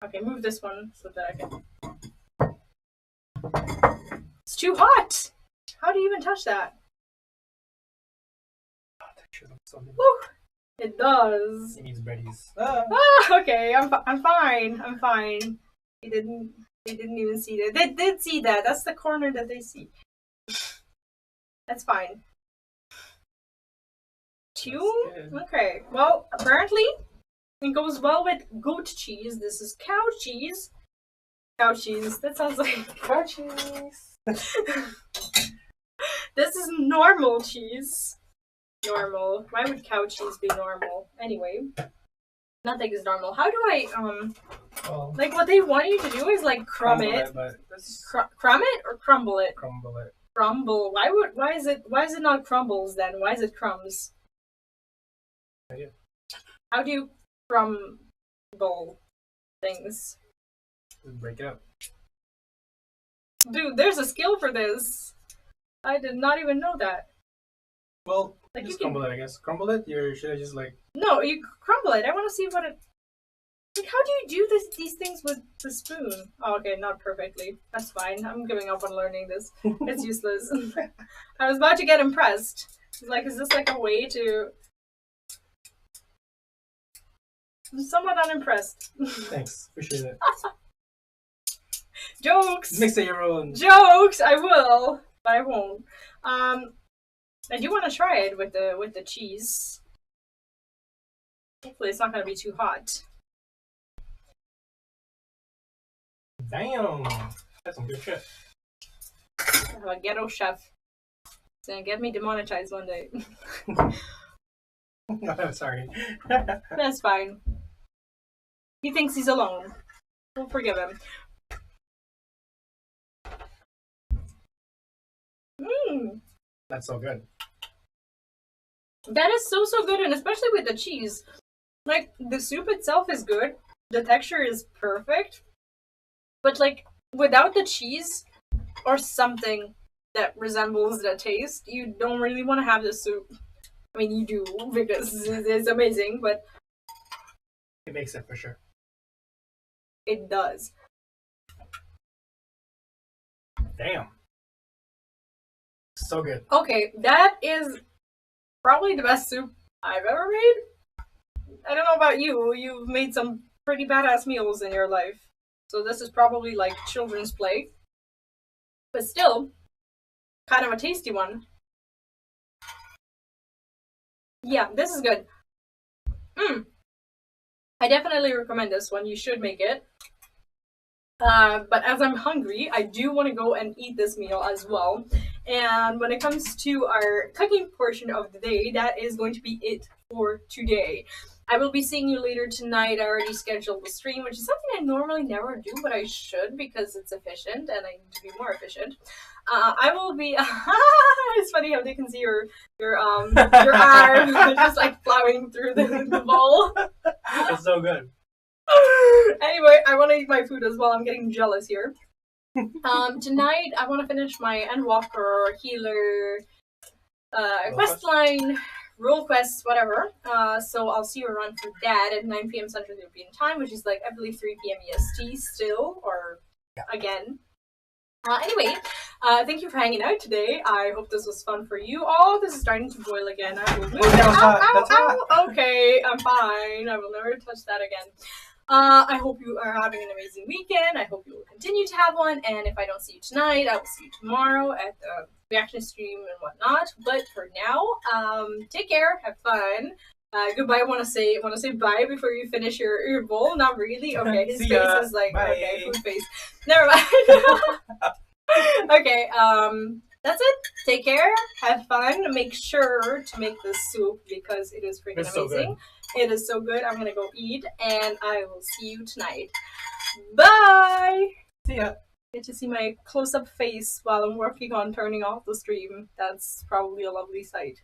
Speaker 1: Okay, move this one so that I can. It's too hot. How do you even touch that?
Speaker 2: Oh, texture looks so good.
Speaker 1: Woo! It does.
Speaker 2: It needs breadies.
Speaker 1: Okay, I'm fine. I'm fine. They didn't even see that. They did see that. That's the corner that they see. That's fine. Two? Okay. Well, apparently it goes well with goat cheese. This is cow cheese. Cow cheese. That sounds like
Speaker 2: cow cheese.
Speaker 1: This is normal cheese. Normal. Why would cow cheese be normal? Anyway. Nothing is normal. How do I like what they want you to do is like crumble it. Crumb it or crumble it?
Speaker 2: Crumble it.
Speaker 1: Crumble. Why is it not crumbles then? Why is it crumbs?
Speaker 2: Yeah.
Speaker 1: How do you crumble things?
Speaker 2: Break it up.
Speaker 1: Dude, there's a skill for this. I did not even know that.
Speaker 2: Well, like just crumble it, I guess. Crumble it? Or should I just like...
Speaker 1: No, you crumble it. I want to see what it... Like, how do you do these things with the spoon? Oh, okay, not perfectly. That's fine. I'm giving up on learning this. It's useless. I was about to get impressed. Like, is this like a way to... I'm somewhat unimpressed.
Speaker 2: Thanks. Appreciate it.
Speaker 1: Jokes!
Speaker 2: Mix it your own.
Speaker 1: Jokes! I will, but I won't. I do want to try it with the cheese. Hopefully it's not going to be too hot.
Speaker 2: Damn, that's some good shit.
Speaker 1: I'm a ghetto chef. It's gonna get me demonetized one day.
Speaker 2: Sorry.
Speaker 1: That's fine. He thinks he's alone. We'll forgive him. Mmm.
Speaker 2: That's so good.
Speaker 1: That is so good, and especially with the cheese. Like, the soup itself is good. The texture is perfect. But, like, without the cheese or something that resembles the taste, you don't really want to have this soup. I mean, you do, because it's amazing, but
Speaker 2: it makes it for sure.
Speaker 1: It does.
Speaker 2: Damn. So good.
Speaker 1: Okay, that is probably the best soup I've ever made. I don't know about you. You've made some pretty badass meals in your life. So this is probably like children's play. But still, kind of a tasty one. Yeah, this is good. I definitely recommend this one. You should make it. But as I'm hungry, I do want to go and eat this meal as well. And when it comes to our cooking portion of the day, that is going to be it for today. I will be seeing you later tonight. I already scheduled the stream, which is something I normally never do, but I should because it's efficient and I need to be more efficient. I will be. It's funny how they can see your arm just like plowing through the bowl.
Speaker 2: It's so good.
Speaker 1: Anyway, I want to eat my food as well. I'm getting jealous here. Tonight I want to finish my Endwalker healer quest line, role quests, whatever. So I'll see you around for that at 9 p.m. Central European Time, which is like I believe 3 p.m. EST still, or again. Anyway, thank you for hanging out today. I hope this was fun for you all. This is starting to boil again. I will move it. Ow. Okay, I'm fine. I will never touch that again. I hope you are having an amazing weekend. I hope you will continue to have one. And if I don't see you tonight, I will see you tomorrow at the reaction stream and whatnot. But for now, take care, have fun. Goodbye. I want to say bye before you finish your bowl. Not really. Okay, his face is like
Speaker 2: bye.
Speaker 1: Okay, food face. Never mind. Okay. That's it. Take care. Have fun. Make sure to make this soup because it is freaking amazing. It is so good. I'm gonna go eat, and I will see you tonight. Bye.
Speaker 2: See ya.
Speaker 1: Get to see my close-up face while I'm working on turning off the stream. That's probably a lovely sight.